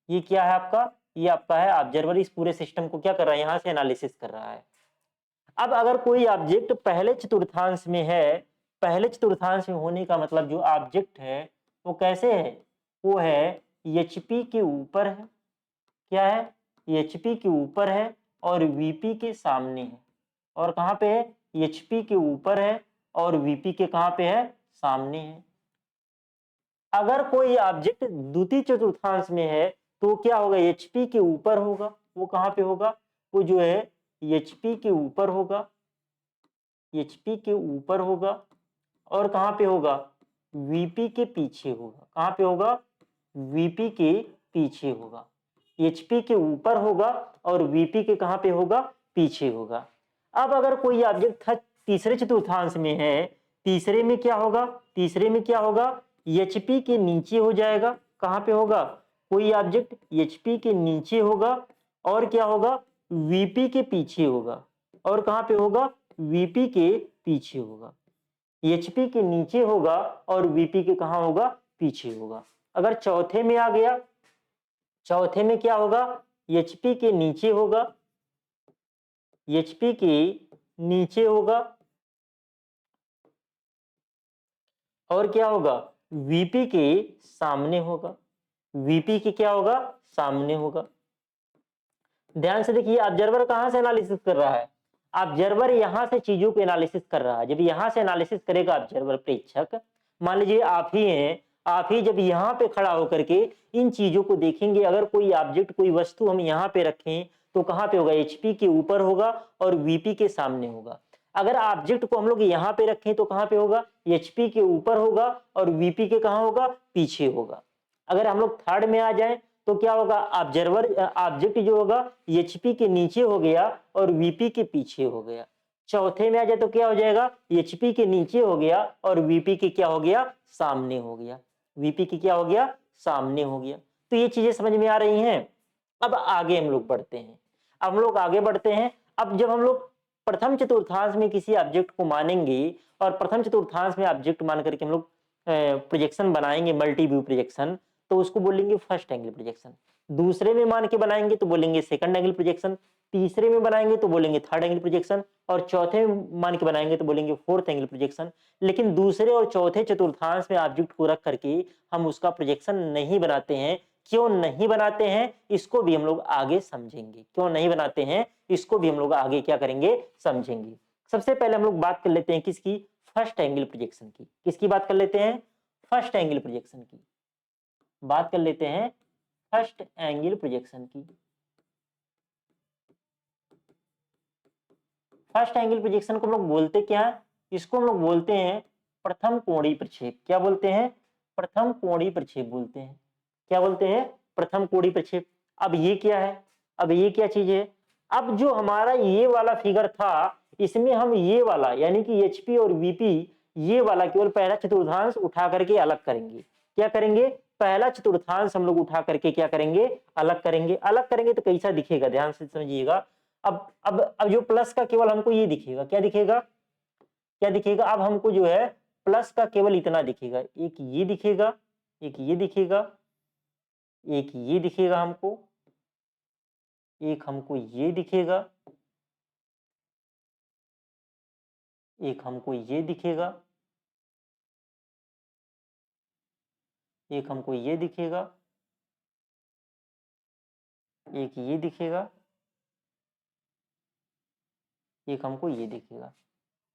ये क्या है आपका, ये आपका है ऑब्जर्वर। इस पूरे सिस्टम को क्या कर रहा है, यहाँ से एनालिसिस कर रहा है। अब अगर कोई ऑब्जेक्ट पहले चतुर्थांश में है, पहले चतुर्थांश में होने का मतलब जो ऑब्जेक्ट है वो कैसे है, वो है एचपी के ऊपर है। क्या है, एचपी के ऊपर है और वीपी के सामने है। और कहाँ पे है, एचपी के ऊपर है और वीपी के कहाँ पे है, सामने है। अगर कोई ऑब्जेक्ट द्वितीय चतुर्थांश में है तो क्या होगा, एचपी के ऊपर होगा। वो कहाँ पे होगा, वो जो है एचपी के ऊपर होगा, एचपी के ऊपर होगा। और कहाँ पे होगा, वीपी के पीछे होगा। कहाँ पे होगा, वीपी के पीछे होगा। एचपी के ऊपर होगा और वीपी के कहाँ पे होगा, पीछे होगा। अब अगर कोई ऑब्जेक्ट तीसरे चतुर्थांश में है, तीसरे में क्या होगा, तीसरे में क्या होगा, एचपी के नीचे हो जाएगा। कहाँ पे होगा, कोई ऑब्जेक्ट एचपी के नीचे होगा और क्या होगा, वीपी के पीछे होगा। और कहाँ पे होगा, वीपी के पीछे होगा। एचपी के नीचे होगा और वीपी के कहाँ होगा, पीछे होगा। अगर चौथे में आ गया, चौथे में क्या होगा, एचपी के नीचे होगा, एचपी के नीचे होगा। और क्या होगा, वीपी के सामने होगा। वीपी के क्या होगा, सामने होगा। ध्यान से देखिए, ऑब्जर्वर कहां से एनालिसिस कर रहा है, ऑब्जर्वर यहां से चीजों को एनालिसिस कर रहा है। जब यहां से एनालिसिस करेगा ऑब्जर्वर, प्रेक्षक मान लीजिए आप ही हैं, आप ही जब यहाँ पे खड़ा होकर के इन चीजों को देखेंगे, अगर कोई ऑब्जेक्ट, कोई वस्तु हम यहाँ पे रखें तो कहाँ पे होगा, एचपी के ऊपर होगा और वीपी के सामने होगा। अगर ऑब्जेक्ट को हम लोग यहाँ पे रखें तो कहाँ पे होगा, एचपी के ऊपर होगा और वीपी के कहाँ होगा, पीछे होगा। अगर हम लोग थर्ड में आ जाए तो क्या होगा, ऑब्जर्वर ऑब्जेक्ट जो होगा एचपी के नीचे हो गया और वीपी के पीछे हो गया। चौथे में आ जाए तो क्या हो जाएगा, एचपी के नीचे हो गया और वीपी के क्या हो गया, सामने हो गया। वीपी की क्या हो गया, सामने हो गया। तो ये चीजें समझ में आ रही हैं। अब आगे हम लोग बढ़ते हैं, अब हम लोग आगे बढ़ते हैं। अब जब हम लोग प्रथम चतुर्थांश में किसी ऑब्जेक्ट को मानेंगे और प्रथम चतुर्थांश में ऑब्जेक्ट मान करके हम लोग प्रोजेक्शन बनाएंगे, मल्टी व्यू प्रोजेक्शन, तो उसको बोलेंगे फर्स्ट एंगल प्रोजेक्शन। दूसरे में मान के बनाएंगे तो बोलेंगे सेकंड एंगल प्रोजेक्शन। तीसरे में बनाएंगे तो बोलेंगे थर्ड एंगल प्रोजेक्शन। और चौथे में मान के बनाएंगे तो बोलेंगे फोर्थ एंगल प्रोजेक्शन। लेकिन दूसरे और चौथे चतुर्थांश में ऑब्जेक्ट को रख करके हम उसका प्रोजेक्शन नहीं बनाते हैं। क्यों नहीं बनाते हैं, इसको भी हम लोग आगे समझेंगे। क्यों नहीं बनाते हैं, इसको भी हम लोग आगे क्या करेंगे, समझेंगे। सबसे पहले हम लोग बात कर लेते हैं किसकी, फर्स्ट एंगल प्रोजेक्शन की। किसकी बात कर लेते हैं, फर्स्ट एंगल प्रोजेक्शन की बात कर लेते हैं, फर्स्ट एंगल प्रोजेक्शन की। फर्स्ट एंगल प्रोजेक्शन को हम लोग बोलते क्या है, इसको हम लोग बोलते हैं प्रथम कोणीय प्रक्षेप। क्या बोलते हैं, प्रथम कोणीय प्रक्षेप बोलते हैं। क्या बोलते हैं, प्रथम कोणीय प्रक्षेप। अब ये क्या है, अब ये क्या चीज है, अब जो हमारा ये वाला फिगर था इसमें हम ये वाला यानी कि एचपी और वीपी ये वाला केवल पहला चतुर्थांश उठा करके अलग करेंगे। क्या करेंगे, पहला चतुर्थांश हम लोग उठा करके क्या करेंगे, अलग करेंगे। अलग करेंगे तो कैसा दिखेगा, ध्यान से समझिएगा। अब जो प्लस का केवल हमको ये दिखेगा, क्या दिखेगा, क्या दिखेगा, अब हमको जो है प्लस का केवल इतना दिखेगा। एक ये दिखेगा, एक ये दिखेगा, एक ये दिखेगा हमको, एक हमको ये दिखेगा, एक हमको ये दिखेगा, एक हमको ये दिखेगा, एक ये दिखेगा, एक हमको ये दिखेगा,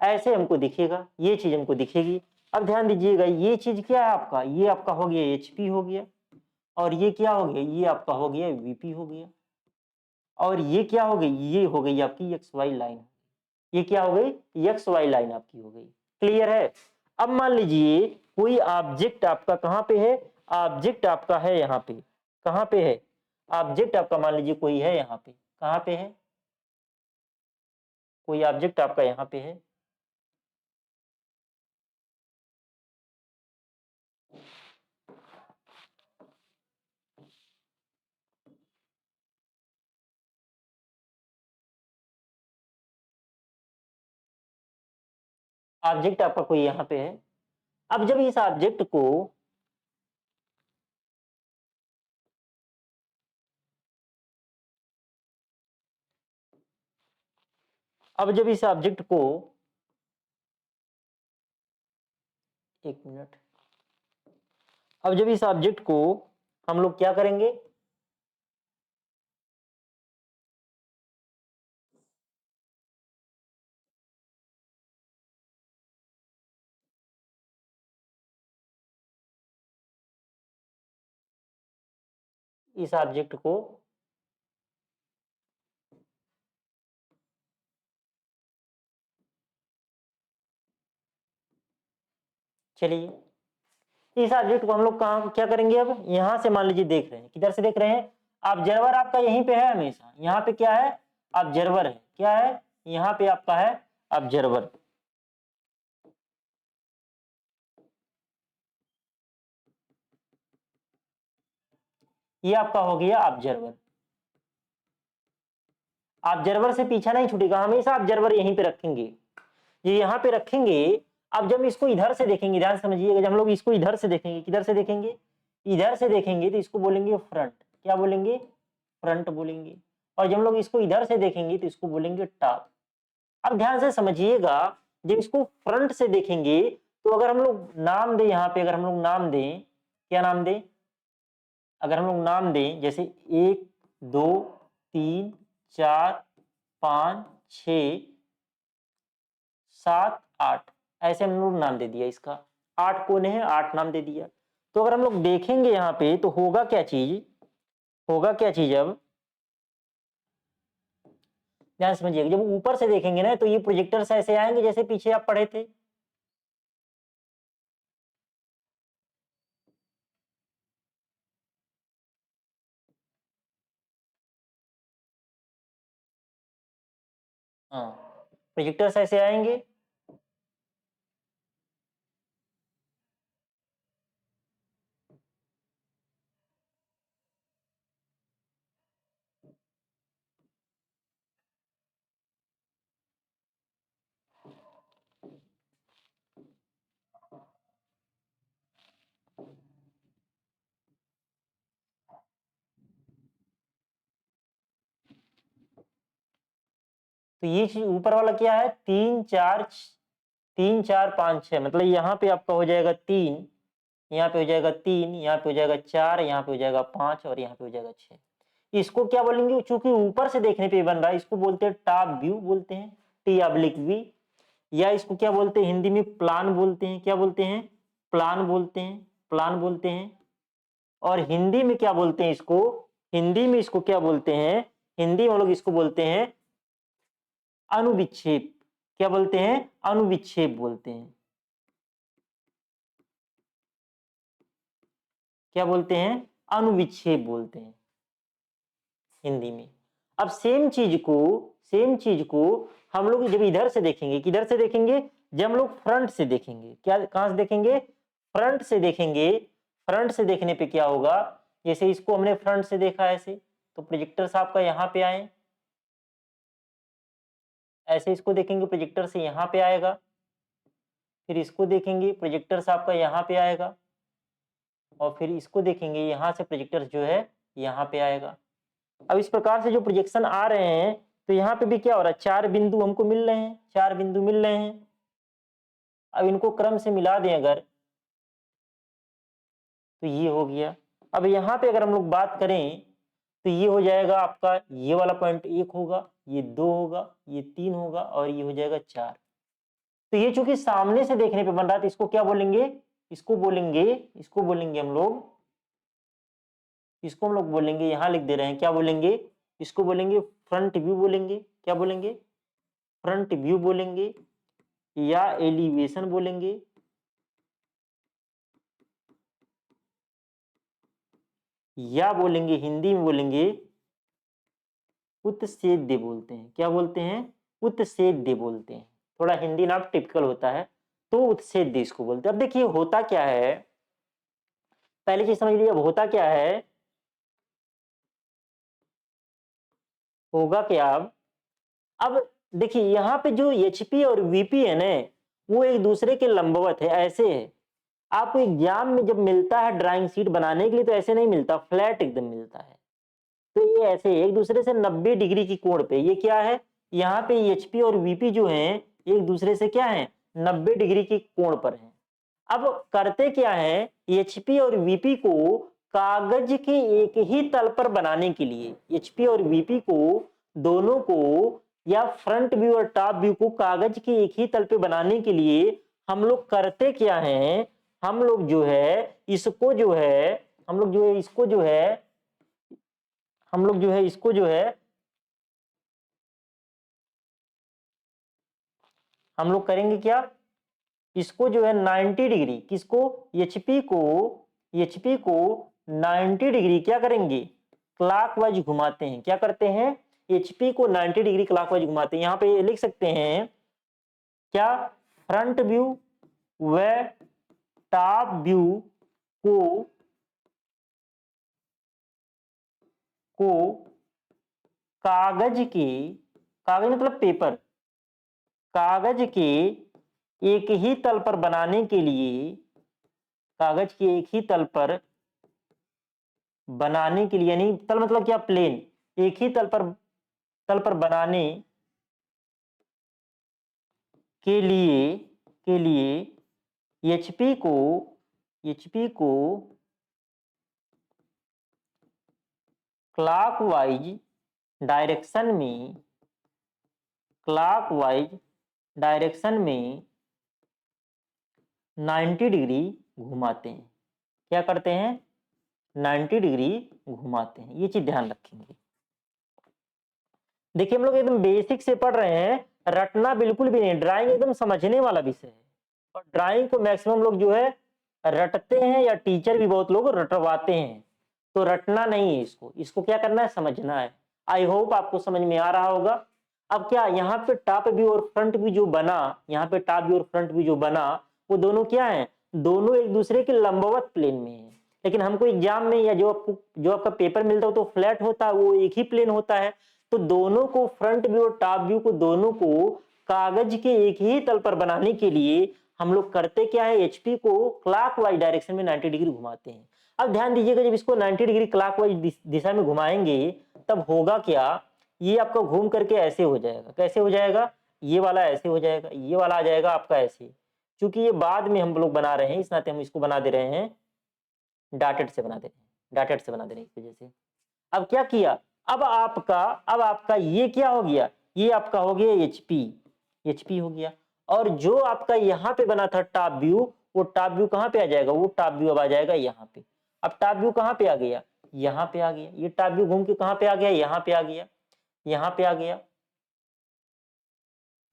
ऐसे हमको दिखेगा, ये चीज हमको दिखेगी। अब ध्यान दीजिएगा, ये चीज क्या है आपका, ये आपका हो गया HP हो गया, और ये क्या हो गया, ये आपका हो गया VP हो गया, और ये क्या हो गई, ये हो गई आपकी XY लाइन। ये क्या हो गई, XY लाइन आपकी हो गई। क्लियर है। अब मान लीजिए कोई ऑब्जेक्ट आपका कहां पे है, ऑब्जेक्ट आपका है यहाँ पे, कहां पे है ऑब्जेक्ट आपका, मान लीजिए कोई है यहाँ पे, कहां पे है, कोई ऑब्जेक्ट आपका यहाँ पे है, ऑब्जेक्ट आपका कोई यहाँ पे है। अब जब इस ऑब्जेक्ट को, अब जब इस ऑब्जेक्ट को, एक मिनट, अब जब इस ऑब्जेक्ट को हम लोग क्या करेंगे, इस ऑब्जेक्ट को चलिए इस ऑब्जेक्ट को हम लोग कहाँ क्या करेंगे, अब यहां से मान लीजिए देख रहे हैं, किधर से देख रहे हैं, ऑब्जर्वर आपका यहीं पे है हमेशा, यहाँ पे क्या है, ऑब्जर्वर है, क्या है, यहाँ पे आपका है ऑब्जर्वर। ये आपका हो गया ऑब्जर्वर। ऑब्जर्वर से पीछा नहीं छूटेगा, हमेशा ऑब्जर्वर यहीं पे रखेंगे, ये यहाँ पे रखेंगे। अब जब इसको इधर से देखेंगे, ध्यान से समझिएगा, जब हम लोग इसको इधर से देखेंगे, किधर से देखेंगे, इधर से देखेंगे, तो इसको बोलेंगे फ्रंट, क्या बोलेंगे, फ्रंट बोलेंगे। और जब हम लोग इसको इधर से देखेंगे तो इसको बोलेंगे टॉप। अब ध्यान से समझिएगा, जब इसको फ्रंट से देखेंगे तो अगर हम लोग नाम दें, यहाँ पे अगर हम लोग नाम दें, क्या नाम दें, अगर हम लोग नाम दें जैसे 1 2 3 4 5 6 7 8, ऐसे हम लोग नाम दे दिया, इसका 8 कोने हैं, 8 नाम दे दिया। तो अगर हम लोग देखेंगे यहाँ पे तो होगा क्या चीज, होगा क्या चीज, अब ध्यान समझिएगा, जब ऊपर से देखेंगे ना तो ये प्रोजेक्टर से ऐसे आएंगे जैसे पीछे आप पढ़े थे, हाँ प्रोजेक्टर से ऐसे आएंगे। तो ये चीज ऊपर वाला क्या है, 3 4 3 4 5 6, मतलब यहाँ पे आपका हो जाएगा 3, यहाँ पे हो जाएगा 3, यहाँ पे हो जाएगा 4, यहाँ पे हो जाएगा 5, और यहाँ पे हो जाएगा 6। इसको क्या बोलेंगे, चूंकि ऊपर से देखने पे बन रहा है, इसको बोलते हैं टॉप व्यू बोलते हैं, T/V, या इसको क्या बोलते हैं हिंदी में प्लान बोलते हैं, क्या बोलते हैं, प्लान बोलते हैं, प्लान बोलते हैं। और हिंदी में क्या बोलते हैं इसको, हिंदी में इसको क्या बोलते हैं, हिंदी में लोग इसको बोलते हैं अनुविक्षेप, क्या बोलते हैं, अनुविक्षेप बोलते हैं, क्या बोलते हैं, अनुविक्षेप बोलते हैं हिंदी में। अब सेम चीज को हम लोग जब इधर से देखेंगे, किधर से देखेंगे, जब हम लोग फ्रंट से देखेंगे, क्या कहां से देखेंगे, फ्रंट से देखेंगे। फ्रंट से देखने पे क्या होगा, जैसे इसको हमने फ्रंट से देखा ऐसे, तो प्रोजेक्टर साहब का यहाँ पे आए, ऐसे इसको देखेंगे प्रोजेक्टर से यहाँ पे आएगा, फिर इसको देखेंगे प्रोजेक्टर साहब का यहाँ पे आएगा, और फिर इसको देखेंगे यहाँ से प्रोजेक्टर जो है यहाँ पे आएगा। अब इस प्रकार से जो प्रोजेक्शन आ रहे हैं, तो यहाँ पे भी क्या हो रहा है, 4 बिंदु हमको मिल रहे हैं, 4 बिंदु मिल रहे हैं। अब इनको क्रम से मिला दें अगर, तो ये हो गया। अब यहाँ पे अगर हम लोग बात करें तो ये हो जाएगा आपका, ये वाला पॉइंट 1 होगा, ये 2 होगा, ये 3 होगा और ये हो जाएगा 4। तो ये चूंकि सामने से देखने पे बन रहा है तो इसको क्या बोलेंगे, इसको बोलेंगे हम लोग, इसको हम लोग बोलेंगे, यहां लिख दे रहे हैं, क्या बोलेंगे, इसको बोलेंगे फ्रंट व्यू बोलेंगे। क्या बोलेंगे, फ्रंट व्यू बोलेंगे या एलिवेशन बोलेंगे या बोलेंगे, हिंदी में बोलेंगे उत्सेद्य बोलते हैं। क्या बोलते हैं, उत्सेद्य बोलते हैं। थोड़ा हिंदी नाम टिपिकल होता है तो उत्सेद्य इसको बोलते हैं। अब देखिए होता क्या है, पहली चीज समझ लीजिए, अब होता क्या है, होगा क्या अब देखिए यहाँ पे जो एचपी और वीपी है ना, वो एक दूसरे के लंबवत है, ऐसे है। आपको एग्जाम में जब मिलता है ड्राइंग शीट बनाने के लिए तो ऐसे नहीं मिलता, फ्लैट एकदम मिलता है। तो ये ऐसे एक दूसरे से 90 डिग्री की कोण पे, ये क्या है, यहाँ पे एचपी और वीपी जो हैं एक दूसरे से क्या है, 90 डिग्री की कोण पर हैं। अब करते क्या है, एचपी और वीपी को कागज के एक ही तल पर बनाने के लिए, एचपी और वीपी को दोनों को, या फ्रंट व्यू और टॉप व्यू को कागज के एक ही तल पे बनाने के लिए हम लोग करते क्या है, हम लोग जो है इसको जो है, हम लोग जो है इसको जो है, हम लोग जो है इसको जो है, हम लोग करेंगे क्या, इसको जो है 90 डिग्री, किसको, एचपी को 90 डिग्री क्या करेंगे, क्लॉकवाइज घुमाते हैं। क्या करते हैं, एचपी को 90 डिग्री क्लॉकवाइज घुमाते हैं। यहां पे लिख सकते हैं क्या, फ्रंट व्यू व टॉप व्यू को को कागज के, कागज मतलब पेपर, कागज के एक ही तल पर बनाने के लिए, कागज के एक ही तल पर बनाने के लिए, यानी तल मतलब क्या, प्लेन, एक ही तल पर बनाने के लिए एचपी को क्लॉकवाइज डायरेक्शन में, क्लॉकवाइज डायरेक्शन में 90 डिग्री घुमाते हैं। क्या करते हैं, 90 डिग्री घुमाते हैं। ये चीज ध्यान रखेंगे। देखिए हम लोग एकदम बेसिक से पढ़ रहे हैं, रटना बिल्कुल भी नहीं, ड्राइंग एकदम समझने वाला विषय है। और ड्राइंग को मैक्सिमम लोग जो है रटते हैं, या टीचर भी बहुत लोग रटवाते हैं। तो रटना नहीं है इसको, इसको क्या करना है, समझना है। आई होप आपको समझ में आ रहा होगा। अब क्या यहाँ पे टॉप व्यू और फ्रंट व्यू जो बना, यहाँ पे टॉप व्यू और फ्रंट व्यू जो बना, वो दोनों क्या है, दोनों एक दूसरे के लंबवत प्लेन में है। लेकिन हमको एग्जाम में या जो आपका पेपर मिलता है तो फ्लैट होता है, वो एक ही प्लेन होता है। तो दोनों को, फ्रंट व्यू और टॉप व्यू को दोनों को कागज के एक ही तल पर बनाने के लिए हम लोग करते क्या है, एचपी को क्लॉकवाइज डायरेक्शन में 90 डिग्री घुमाते हैं। अब ध्यान दीजिएगा, जब इसको 90 डिग्री क्लॉकवाइज दिशा में घुमाएंगे तब होगा क्या, ये आपका घूम करके ऐसे हो जाएगा। कैसे हो जाएगा, ये वाला ऐसे हो जाएगा, ये वाला आ जाएगा आपका ऐसे। क्योंकि ये बाद में हम लोग बना रहे हैं, इस नाते हम इसको बना दे रहे हैं, डाटेड से बना दे रहे हैं, डाटेड से बना दे रहे हैं इस वजह से। अब क्या किया, अब आपका ये क्या हो गया, ये आपका हो गया एचपी हो गया। और जो आपका यहाँ पे बना था टॉप व्यू, वो टॉप व्यू कहाँ पे आ जाएगा, वो टॉप व्यू अब आ जाएगा यहाँ पे। अब टॉप व्यू कहाँ पे आ गया, यहाँ पे आ गया। ये टॉप व्यू घूम के कहाँ पे आ गया, यहाँ पे आ गया, यहाँ पे आ गया।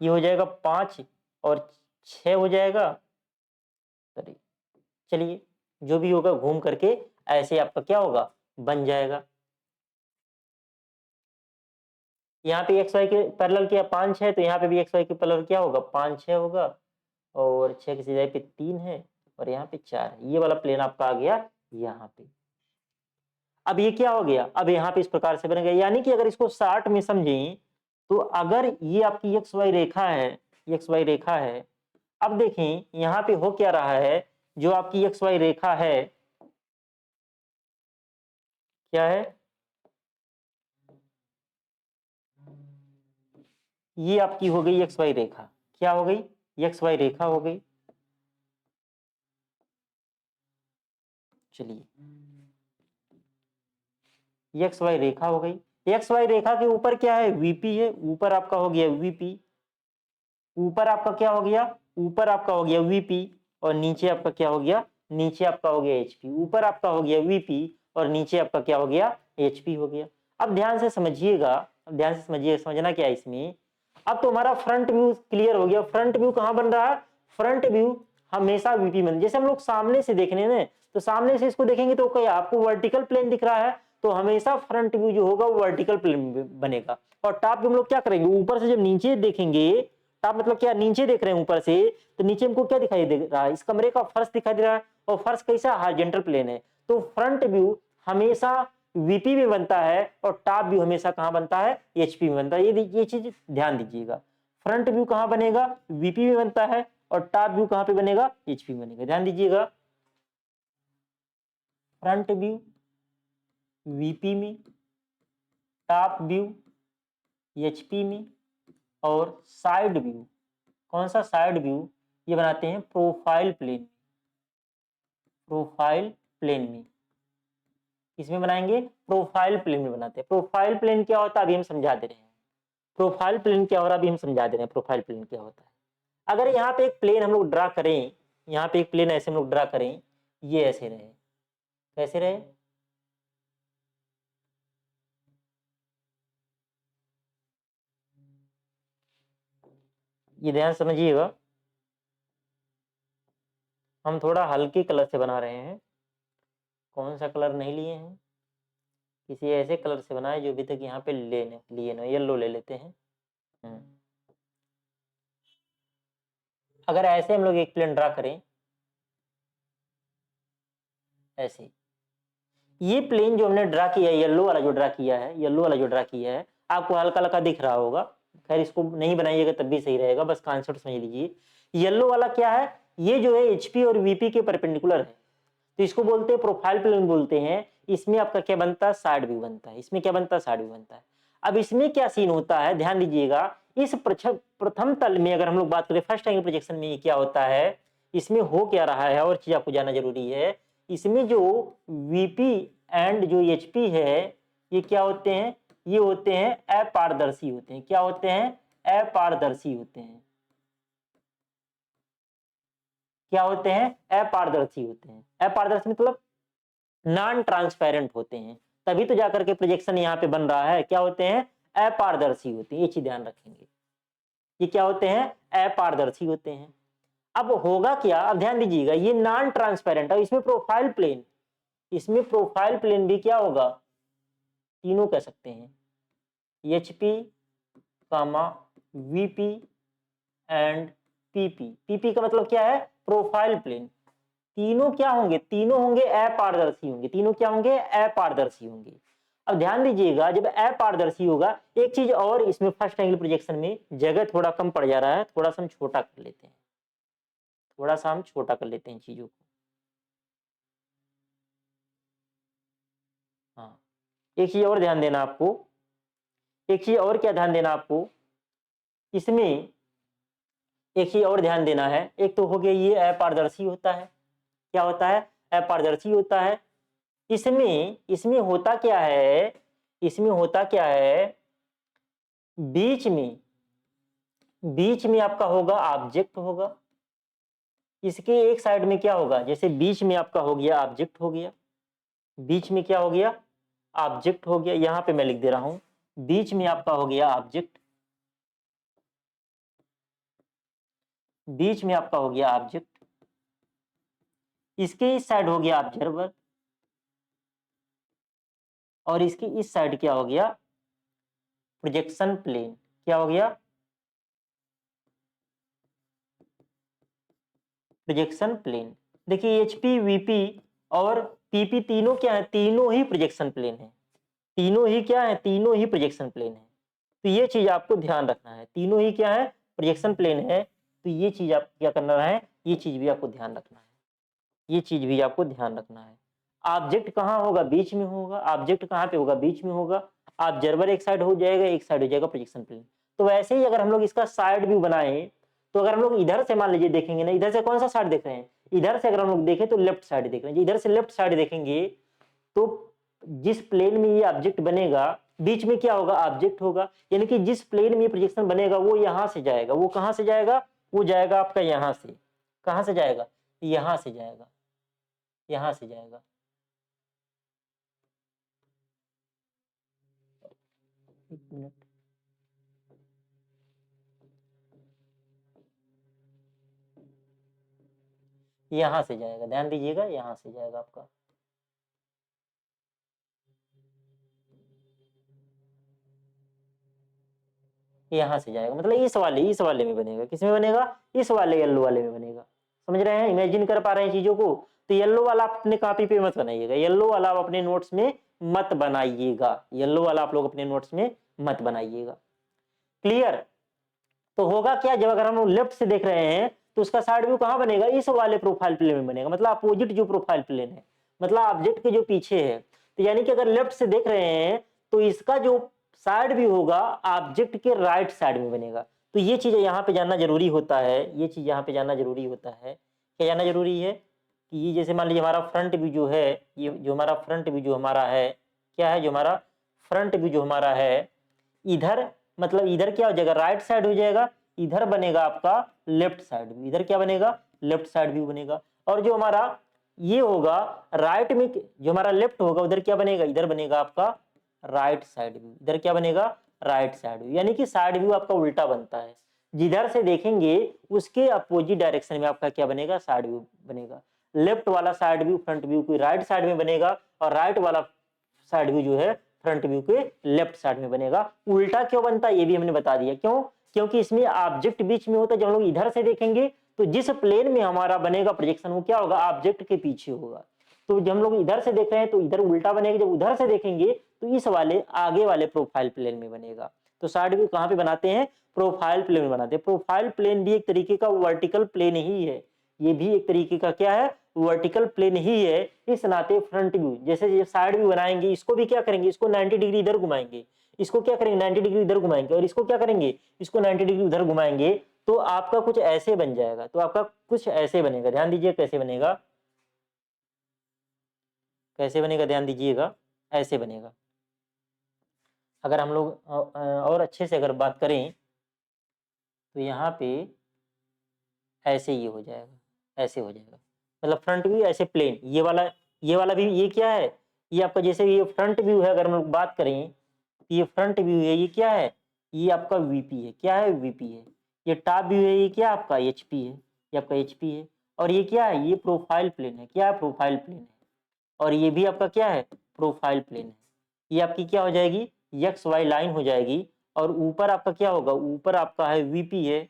ये हो जाएगा 5 और 6 हो जाएगा। सॉरी, चलिए जो भी होगा घूम करके ऐसे आपका क्या होगा, बन जाएगा। यहाँ पे एक्स वाई के पैरेलल क्या 5 है, तो यहाँ पे भी एक्स वाई के पैरेलल क्या होगा, 5 6 होगा। और 6 की सीधाई पे 3 है और यहाँ पे 4 है। ये वाला प्लेन आपका आ गया यहाँ पे। अब ये क्या हो गया, अब यहाँ पे इस प्रकार से बन गया। यानी कि अगर इसको शार्ट में समझें तो अगर ये आपकी एक्स वाई रेखा है, एक्स वाई रेखा है। अब देखें यहाँ पे हो क्या रहा है, जो आपकी एक्स वाई रेखा है, क्या है, ये आपकी हो गई एक्स वाई रेखा। क्या हो गई, एक्स वाई रेखा हो गई। चलिए एक्स वाई रेखा हो गई। एक्स वाई रेखा के ऊपर क्या है, वीपी है, ऊपर आपका हो गया वीपी, ऊपर आपका क्या हो गया, ऊपर आपका हो गया वीपी, और नीचे आपका क्या हो गया, नीचे आपका हो गया एचपी। ऊपर आपका हो गया वीपी और नीचे आपका क्या हो गया, एचपी हो गया। अब ध्यान से समझिएगा, अब ध्यान से समझिएगा, समझना क्या है इसमें। अब तो हमारा फ्रंट व्यू क्लियर हो गया। फ्रंट व्यू कहां बन रहा है, फ्रंट व्यू हमेशा वीपी बन, जैसे हम लोग सामने से देखने में, तो सामने से इसको देखेंगे तो क्या आपको वर्टिकल प्लेन दिख रहा है, तो हमेशा फ्रंट व्यू जो होगा वो वर्टिकल प्लेन बनेगा। और टॉप व्यू हम लोग क्या करेंगे, ऊपर से जब नीचे देखेंगे, टॉप मतलब क्या, नीचे देख रहे हैं ऊपर से, तो नीचे हमको क्या दिखाई दे रहा है, इस कमरे का फर्श दिखाई दे रहा है, और फर्श कैसा, हॉरिजॉन्टल प्लेन है। तो फ्रंट व्यू हमेशा वीपी में बनता है और टॉप व्यू हमेशा कहां बनता है, एचपी में बनता है। ये चीज ध्यान दीजिएगा, फ्रंट व्यू कहां बनेगा, वीपी में बनता है, और टॉप व्यू कहां पे बनेगा, एचपी में बनेगा। ध्यान दीजिएगा, फ्रंट व्यू वीपी में, टॉप व्यू एचपी में, और साइड व्यू, कौन सा साइड व्यू, ये बनाते हैं प्रोफाइल प्लेन, प्रोफाइल प्लेन में, इसमें बनाएंगे प्रोफाइल प्लेन में बनाते हैं। प्रोफाइल प्लेन क्या होता है अभी हम समझा दे रहे हैं, प्रोफाइल प्लेन क्या हो रहा है अभी हम समझा दे रहे हैं, प्रोफाइल प्लेन क्या होता है। अगर यहाँ पे एक प्लेन हम लोग ड्रा करें, यहाँ पे एक प्लेन ऐसे हम लोग ड्रा करें, ये ऐसे रहे, कैसे रहे, ये ध्यान समझिएगा, हम थोड़ा हल्के कलर से बना रहे हैं, कौन सा कलर नहीं लिए हैं, किसी ऐसे कलर से बनाए जो अभी तक यहाँ पे लिए ना, येलो ले लेते हैं। अगर ऐसे हम लोग एक प्लेन ड्रा करें, ऐसे, ये प्लेन जो हमने ड्रा किया है, येलो वाला जो ड्रा किया है, येलो वाला जो ड्रा किया है, आपको हल्का हल्का दिख रहा होगा, खैर इसको नहीं बनाइएगा तब भी सही रहेगा, बस कॉन्सेप्ट समझ लीजिए। येलो वाला क्या है, ये जो है एचपी और वीपी के परपेंडिकुलर है, तो इसको बोलते हैं प्रोफाइल प्लेन बोलते हैं। इसमें आपका क्या बनता है, साइड व्यू बनता है, इसमें क्या बनता है, साइड व्यू बनता है। अब इसमें क्या सीन होता है, ध्यान दीजिएगा, इस प्रथम तल में अगर हम लोग बात करें फर्स्ट एंगल प्रोजेक्शन में, ये क्या होता है, इसमें हो क्या रहा है, और चीज आपको जानना जरूरी है। इसमें जो वीपी एंड जो एचपी है, ये क्या होते हैं, ये होते हैं अपारदर्शी होते हैं। क्या होते हैं, अपारदर्शी होते हैं। क्या होते हैं, अपारदर्शी होते हैं। अपारदर्शी मतलब नॉन ट्रांसपेरेंट होते हैं, तभी तो जाकर के प्रोजेक्शन यहाँ पे बन रहा है। क्या होते हैं, अपारदर्शी होते हैं, ये चीज ध्यान रखेंगे, ये क्या होते हैं, अपारदर्शी होते हैं। अब होगा क्या, अब ध्यान दीजिएगा, ये नॉन ट्रांसपेरेंट है, इसमें प्रोफाइल प्लेन, इसमें प्रोफाइल प्लेन भी क्या होगा, तीनों कह सकते हैं, HP comma VP and PP. PP का मतलब क्या है, प्रोफाइल प्लेन। तीनों क्या होंगे, तीनों होंगे अपारदर्शी होंगे, तीनों क्या होंगे, अपारदर्शी होंगे। अब ध्यान दीजिएगा, जब अपारदर्शी होगा, एक चीज और इसमें फर्स्ट एंगल प्रोजेक्शन में जगह थोड़ा कम पड़ जा रहा है, थोड़ा सा हम छोटा कर लेते हैं, थोड़ा सा हम छोटा कर लेते हैं चीजों को। हाँ, एक चीज और ध्यान देना आपको, एक चीज और क्या ध्यान देना आपको, इसमें एक चीज और ध्यान देना है। एक तो हो गया ये अपारदर्शी होता है, क्या होता है, अपारदर्शी होता है। इसमें इसमें होता क्या है, इसमें होता क्या है, बीच में, बीच में आपका होगा ऑब्जेक्ट होगा, इसके एक साइड में क्या होगा, जैसे बीच में आपका हो गया ऑब्जेक्ट हो गया, बीच में क्या हो गया, ऑब्जेक्ट हो गया, यहां पे मैं लिख दे रहा हूं, बीच में आपका हो गया ऑब्जेक्ट, बीच में आपका हो गया ऑब्जेक्ट, इसके इस साइड हो गया ऑब्जर्वर, और इसकी इस साइड क्या हो गया, प्रोजेक्शन प्लेन। क्या हो गया, प्रोजेक्शन प्लेन। देखिए एचपी वीपी और पीपी तीनों क्या है, तीनों ही प्रोजेक्शन प्लेन है, तीनों ही क्या है, तीनों ही प्रोजेक्शन प्लेन है। तो ये चीज आपको ध्यान रखना है, तीनों ही क्या है, प्रोजेक्शन प्लेन है। तो ये चीज आप क्या करना है, ये चीज भी आपको ध्यान रखना है, ये चीज भी आपको ध्यान रखना है। ऑब्जेक्ट कहाँ होगा, बीच में होगा, ऑब्जेक्ट कहाँ पे होगा, बीच में होगा, ऑब्जर्वर एक साइड हो जाएगा, एक साइड हो जाएगा प्रोजेक्शन प्लेन। तो वैसे ही अगर हम लोग इसका साइड व्यू बनाए, तो अगर हम लोग इधर से मान लीजिए देखेंगे ना, इधर से कौन सा साइड देख रहे हैं, इधर से अगर हम लोग देखें तो लेफ्ट साइड देख रहे हैं, इधर से लेफ्ट साइड देखेंगे तो जिस प्लेन में ये ऑब्जेक्ट बनेगा बीच में क्या होगा, ऑब्जेक्ट होगा, यानी कि जिस प्लेन में ये प्रोजेक्शन बनेगा वो यहां से जाएगा, वो कहां से जाएगा, वो जाएगा आपका यहां से, कहां से जाएगा, यहां से जाएगा, यहां से जाएगा। एक मिनट, यहां से जाएगा, ध्यान दीजिएगा, यहां से जाएगा आपका, यहां से जाएगा, मतलब इस वाले में बनेगा, किस में बनेगा, इस वाले येलो वाले में बनेगा। समझ रहे हैं, इमेजिन कर पा रहे हैं चीजों को। तो येलो वाला आप अपने कॉपी पे मत बनाइएगा, येलो वाला आप अपने नोट्स में मत बनाइएगा, येलो वाला आप लोग अपने नोट्स में मत बनाइएगा। क्लियर। तो होगा क्या, जब अगर हम लोग लेफ्ट से देख रहे हैं तो उसका साइड व्यू कहां बनेगा, इस वाले प्रोफाइल प्लेन में बनेगा, मतलब अपोजिट जो प्रोफाइल प्लेन है, मतलब ऑब्जेक्ट के जो पीछे है। तो यानी कि अगर लेफ्ट से देख रहे हैं तो इसका जो साइड व्यू होगा ऑब्जेक्ट के राइट साइड में बनेगा। तो ये चीज यहाँ पे जानना जरूरी होता है, ये चीज यहाँ पे जानना जरूरी होता है। क्या जानना जरूरी है कि ये जैसे मान लीजिए हमारा फ्रंट व्यू जो है, ये जो हमारा फ्रंट व्यू जो हमारा है, क्या है, जो हमारा फ्रंट व्यू जो हमारा है, इधर मतलब इधर क्या हो जाएगा, राइट साइड हो जाएगा, इधर बनेगा आपका लेफ्ट साइड व्यू, इधर क्या बनेगा, लेफ्ट साइड व्यू बनेगा। और जो हमारा ये होगा राइट में, जो हमारा लेफ्ट होगा उधर क्या बनेगा, इधर बनेगा आपका राइट साइड व्यू, इधर क्या बनेगा, राइट साइड व्यू, यानी कि साइड व्यू आपका उल्टा बनता है। जिधर से देखेंगे उसके अपोजिट डायरेक्शन में आपका क्या बनेगा, साइड व्यू बनेगा। लेफ्ट वाला साइड व्यू फ्रंट व्यू की राइट साइड में बनेगा, और राइट वाला साइड व्यू जो है फ्रंट व्यू के लेफ्ट साइड में बनेगा। उल्टा क्यों बनता है ये भी हमने बता दिया, क्यों, क्योंकि इसमें ऑब्जेक्ट बीच में होता है। जब हम लोग इधर से देखेंगे तो जिस प्लेन में हमारा बनेगा प्रोजेक्शन वो क्या होगा, ऑब्जेक्ट के पीछे होगा। तो जब हम लोग इधर से देख रहे हैं तो इधर उल्टा बनेगा, जब उधर से देखेंगे तो इस वाले आगे वाले प्रोफाइल प्लेन में बनेगा। तो साइड व्यू कहां पे बनाते हैं, प्रोफाइल प्लेन में बनाते हैं। प्रोफाइल प्लेन भी एक तरीके का वर्टिकल प्लेन ही है, ये भी एक तरीके का क्या है, वर्टिकल प्लेन ही है। इस नाते फ्रंट व्यू जैसे साइड व्यू बनाएंगे, इसको भी क्या करेंगे, इसको 90 डिग्री इधर घुमाएंगे, इसको क्या करेंगे 90 डिग्री इधर घुमाएंगे, और इसको क्या करेंगे, इसको 90 डिग्री उधर घुमाएंगे, तो आपका कुछ ऐसे बन जाएगा। तो आपका कुछ ऐसे बनेगा, ध्यान दीजिए कैसे बनेगा, कैसे बनेगा, ध्यान दीजिएगा, ऐसे बनेगा। अगर हम लोग और अच्छे से अगर बात करें तो यहाँ पे ऐसे ये हो जाएगा, ऐसे हो जाएगा, मतलब फ्रंट व्यू ऐसे प्लेन, ये वाला भी, ये क्या है, ये आपका जैसे ये फ्रंट व्यू है, अगर हम लोग बात करें ये फ्रंट व्यू है, ये क्या है, ये आपका वीपी है, क्या है, वीपी है। ये टॉप व्यू है, ये क्या आपका एचपी है, ये आपका एचपी है। और ये क्या है, ये प्रोफाइल प्लेन है, क्या है, प्रोफाइल प्लेन है। और ये भी आपका क्या है, प्रोफाइल प्लेन है। ये आपकी क्या हो जाएगी, एक्स वाई लाइन हो जाएगी। और ऊपर आपका क्या होगा, ऊपर आपका है वीपी है,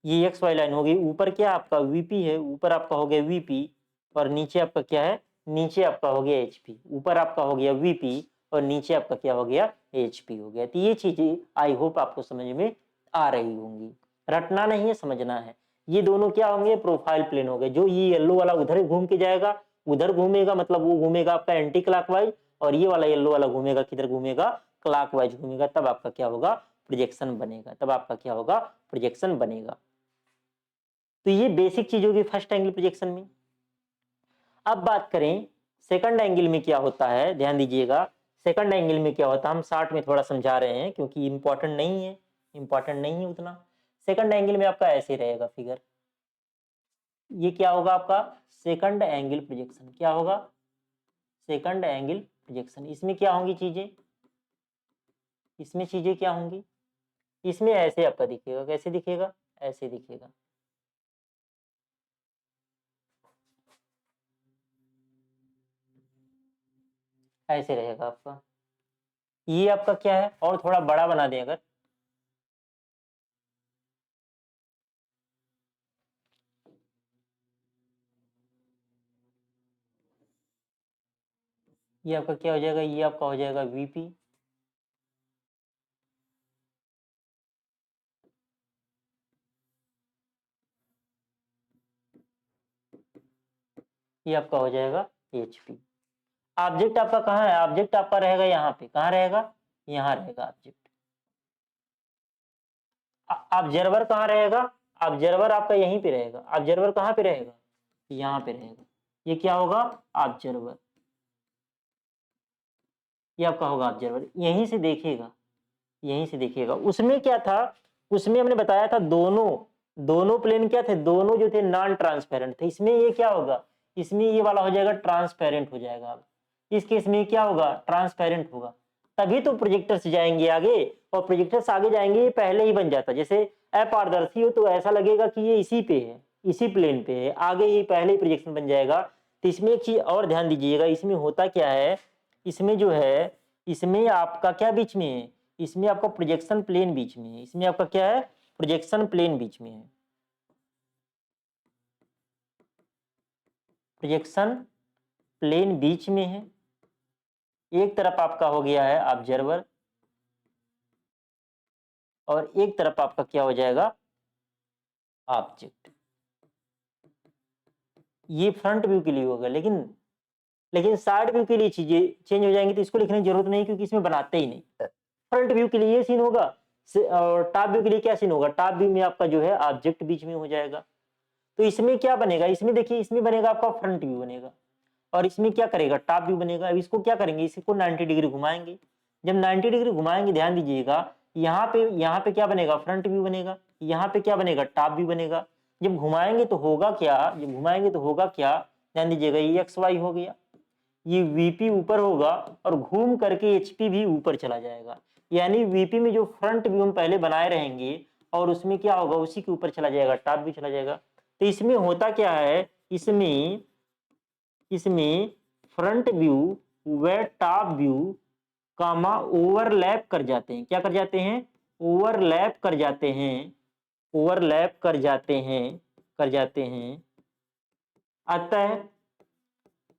ये एक्स वाई लाइन होगी। ऊपर क्या आपका वीपी है, ऊपर आपका हो गया वीपी, और नीचे आपका क्या है, नीचे आपका हो गया एचपी। ऊपर आपका हो गया वीपी और नीचे आपका क्या हो गया, एचपी हो गया। तो ये चीजें आई होप आपको समझ में आ रही होंगी, रटना नहीं है, समझना है। ये दोनों क्या होंगे, प्रोफाइल प्लेन हो गए। जो ये येलो वाला उधर घूम के जाएगा, उधर घूमेगा, मतलब वो घूमेगा आपका एंटी क्लॉकवाइज, और ये वाला येलो वाला घूमेगा, किधर घूमेगा, क्लॉकवाइज घूमेगा। तब आपका क्या होगा, प्रोजेक्शन बनेगा, तब आपका क्या होगा, प्रोजेक्शन बनेगा। तो ये बेसिक चीज होगी फर्स्ट एंगल प्रोजेक्शन में। अब बात करें सेकंड एंगल में क्या होता है, ध्यान दीजिएगा। सेकंड एंगल में क्या होता है, हम शॉर्ट में थोड़ा समझा रहे हैं क्योंकि इंपॉर्टेंट नहीं है, इंपॉर्टेंट नहीं है उतना। सेकंड एंगल में आपका ऐसे रहेगा फिगर, ये क्या होगा आपका, सेकंड एंगल प्रोजेक्शन। क्या होगा, सेकंड एंगल प्रोजेक्शन। इसमें क्या होंगी चीजें, इसमें चीजें क्या होंगी, इसमें ऐसे आपका दिखेगा, कैसे दिखेगा, ऐसे दिखेगा। ऐसे रहेगा आपका। ये आपका क्या है, और थोड़ा बड़ा बना दें अगर, ये आपका क्या हो जाएगा, ये आपका हो जाएगा वीपी। ये आपका हो जाएगा एचपी। ऑब्जेक्ट आपका कहाँ है, ऑब्जेक्ट आपका रहेगा यहाँ पे, कहाँ रहेगा, यहाँ रहेगा ऑब्जेक्ट। ऑब्जर्वर कहाँ रहेगा? ऑब्जर्वर आपका यहीं पे रहेगा। ऑब्जर्वर कहाँ पे रहेगा? यहाँ पे रहेगा। ये क्या होगा? ऑब्जर्वर। ये आपका होगा ऑब्जर्वर। यहीं से देखिएगा, यहीं से देखिएगा। उसमें क्या था? उसमें हमने बताया था दोनों प्लेन क्या थे? दोनों जो थे नॉन ट्रांसपेरेंट थे। इसमें ये क्या होगा? इसमें ये वाला हो जाएगा ट्रांसपेरेंट हो जाएगा। इस केस में क्या होगा? ट्रांसपेरेंट होगा। तभी तो प्रोजेक्टर से जाएंगे आगे, और प्रोजेक्टर से आगे जाएंगे ये पहले ही बन जाता। जैसे अपारदर्शी हो तो ऐसा लगेगा कि ये इसी पे है, इसी प्लेन पे है, आगे ये पहले ही प्रोजेक्शन बन जाएगा। तो इसमें एक चीज और ध्यान दीजिएगा, इसमें होता क्या है, इसमें जो है, इसमें आपका क्या बीच में है? इसमें आपका प्रोजेक्शन प्लेन बीच में है। इसमें आपका क्या है? प्रोजेक्शन प्लेन बीच में है। प्रोजेक्शन प्लेन बीच में है। एक तरफ आपका हो गया है ऑब्जर्वर, और एक तरफ आपका क्या हो जाएगा? ऑब्जेक्ट। ये फ्रंट व्यू के लिए होगा, लेकिन साइड व्यू के लिए चीजें चेंज हो जाएंगी, तो इसको लिखने की जरूरत नहीं, क्योंकि इसमें बनाते ही नहीं। फ्रंट व्यू के लिए ये सीन होगा, और टॉप व्यू के लिए क्या सीन होगा? टॉप व्यू में आपका जो है ऑब्जेक्ट बीच में हो जाएगा। तो इसमें क्या बनेगा? इसमें देखिए, इसमें बनेगा आपका फ्रंट व्यू बनेगा, और इसमें क्या करेगा? टॉप व्यू बनेगा। अब इसको क्या करेंगे? इसको 90 डिग्री घुमाएंगे। जब 90 डिग्री घुमाएंगे, ध्यान दीजिएगा, यहाँ पे क्या बनेगा? फ्रंट व्यू बनेगा। यहाँ पे क्या बनेगा? टॉप व्यू बनेगा। जब घुमाएंगे तो होगा क्या? जब घुमाएंगे तो होगा क्या? ध्यान दीजिएगा, ये एक्स वाई हो गया, ये वीपी ऊपर होगा, और घूम करके एचपी भी ऊपर चला जाएगा। यानी वीपी में जो फ्रंट व्यू हम पहले बनाए रहेंगे, और उसमें क्या होगा? उसी के ऊपर चला जाएगा, टॉप व्यू चला जाएगा। तो इसमें होता क्या है? इसमें फ्रंट व्यू व टॉप व्यू कामा ओवरलैप कर जाते हैं। क्या कर जाते हैं? ओवरलैप कर जाते हैं। ओवरलैप कर जाते हैं।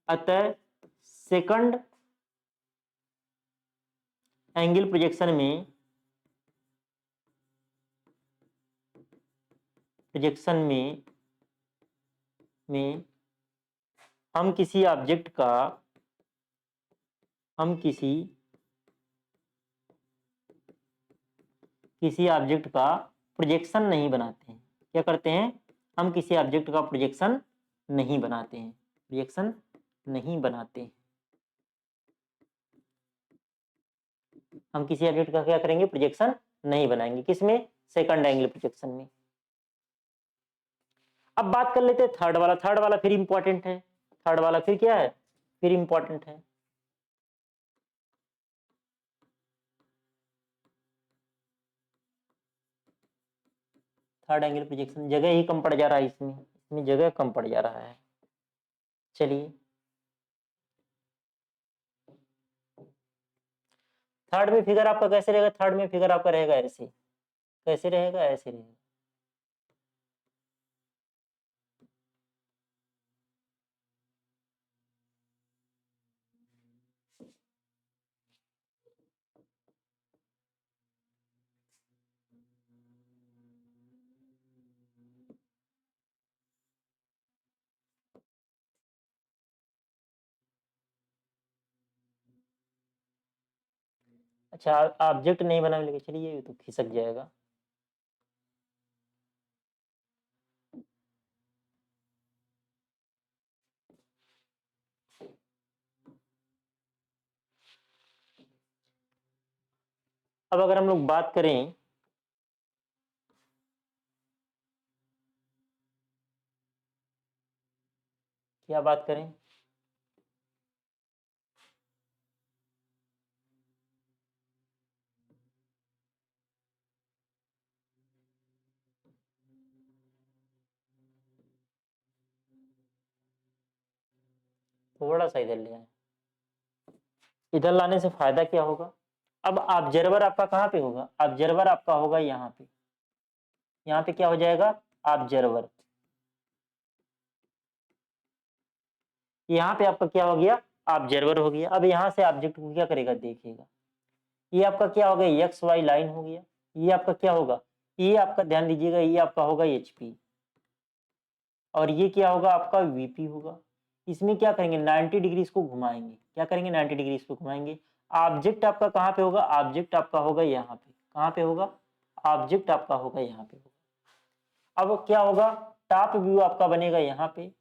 अतः सेकंड एंगल प्रोजेक्शन में हम किसी ऑब्जेक्ट का प्रोजेक्शन नहीं बनाते हैं। क्या करते हैं? हम किसी ऑब्जेक्ट का प्रोजेक्शन नहीं बनाते हैं। प्रोजेक्शन नहीं बनाते हैं। हम किसी ऑब्जेक्ट का क्या करेंगे? प्रोजेक्शन नहीं बनाएंगे। किसमें? सेकंड एंगल प्रोजेक्शन में। अब बात कर लेते हैं थर्ड वाला। थर्ड वाला फिर इंपॉर्टेंट है। थर्ड वाला फिर क्या है? फिर इंपॉर्टेंट है। थर्ड एंगल प्रोजेक्शन जगह ही कम पड़ जा रहा है, इसमें जगह कम पड़ जा रहा है। चलिए, थर्ड में फिगर आपका कैसे रहेगा? थर्ड में फिगर आपका रहेगा ऐसे। कैसे रहेगा? ऐसे रहेगा। अच्छा, ऑब्जेक्ट नहीं बना लेके चलिए, ये तो खिसक जाएगा। अब अगर हम लोग बात करें, क्या बात करें? थोड़ा सा इधर ले आए। इधर लाने से फायदा क्या होगा? अब ऑब्जर्वर आपका कहाँ पे होगा? ऑब्जर्वर आपका होगा यहाँ पे। यहाँ पे क्या हो जाएगा? ऑब्जर्वर। यहाँ पे आपका क्या हो गया? ऑब्जर्वर हो गया। अब यहाँ से ऑब्जेक्ट को क्या करेगा? देखिएगा, ये आपका क्या हो गया? एक्स वाई लाइन हो गया। ये आपका क्या होगा? ये आपका, ध्यान दीजिएगा, ये आपका होगा एचपी, और ये क्या होगा? आपका वीपी होगा। इसमें क्या करेंगे? 90 डिग्री इसको घुमाएंगे। क्या करेंगे? 90 डिग्री इसको घुमाएंगे। ऑब्जेक्ट आपका कहाँ पे होगा? ऑब्जेक्ट आपका होगा यहाँ पे। कहाँ पे होगा? ऑब्जेक्ट आपका होगा यहाँ पे। अब क्या होगा, टॉप व्यू आपका बनेगा यहाँ पे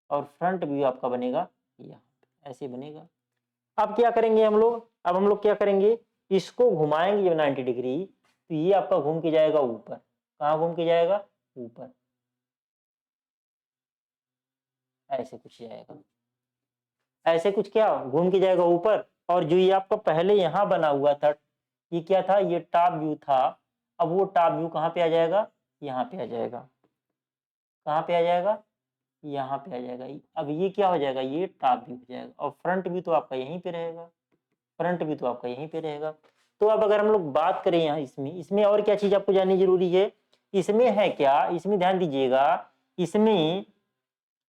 और फ्रंट व्यू आपका बनेगा यहाँ पे, ऐसे बनेगा। अब क्या करेंगे हम लोग, अब हम लोग क्या करेंगे, इसको घुमाएंगे जब 90 डिग्री, तो ये आपका घूम के जाएगा ऊपर। कहाँ घूम के जाएगा, ऊपर, ऐसे कुछ जाएगा, ऐसे कुछ क्या घूम के जाएगा ऊपर। और जो ये आपका पहले यहाँ बना हुआ था, ये क्या था, ये टॉप व्यू था। अब वो टॉप व्यू कहाँ पे आ जाएगा, यहाँ पे आ जाएगा। कहाँ पे आ जाएगा, यहाँ पे आ जाएगा। अब ये क्या हो जाएगा, ये टॉप व्यू हो जाएगा। और फ्रंट व्यू तो आपका यहीं पे रहेगा, फ्रंट व्यू तो आपका यहीं पे रहेगा। तो अब अगर हम लोग बात करें यहाँ इसमें और क्या चीज आपको जाननी जरूरी है, इसमें है क्या, इसमें ध्यान दीजिएगा, इसमें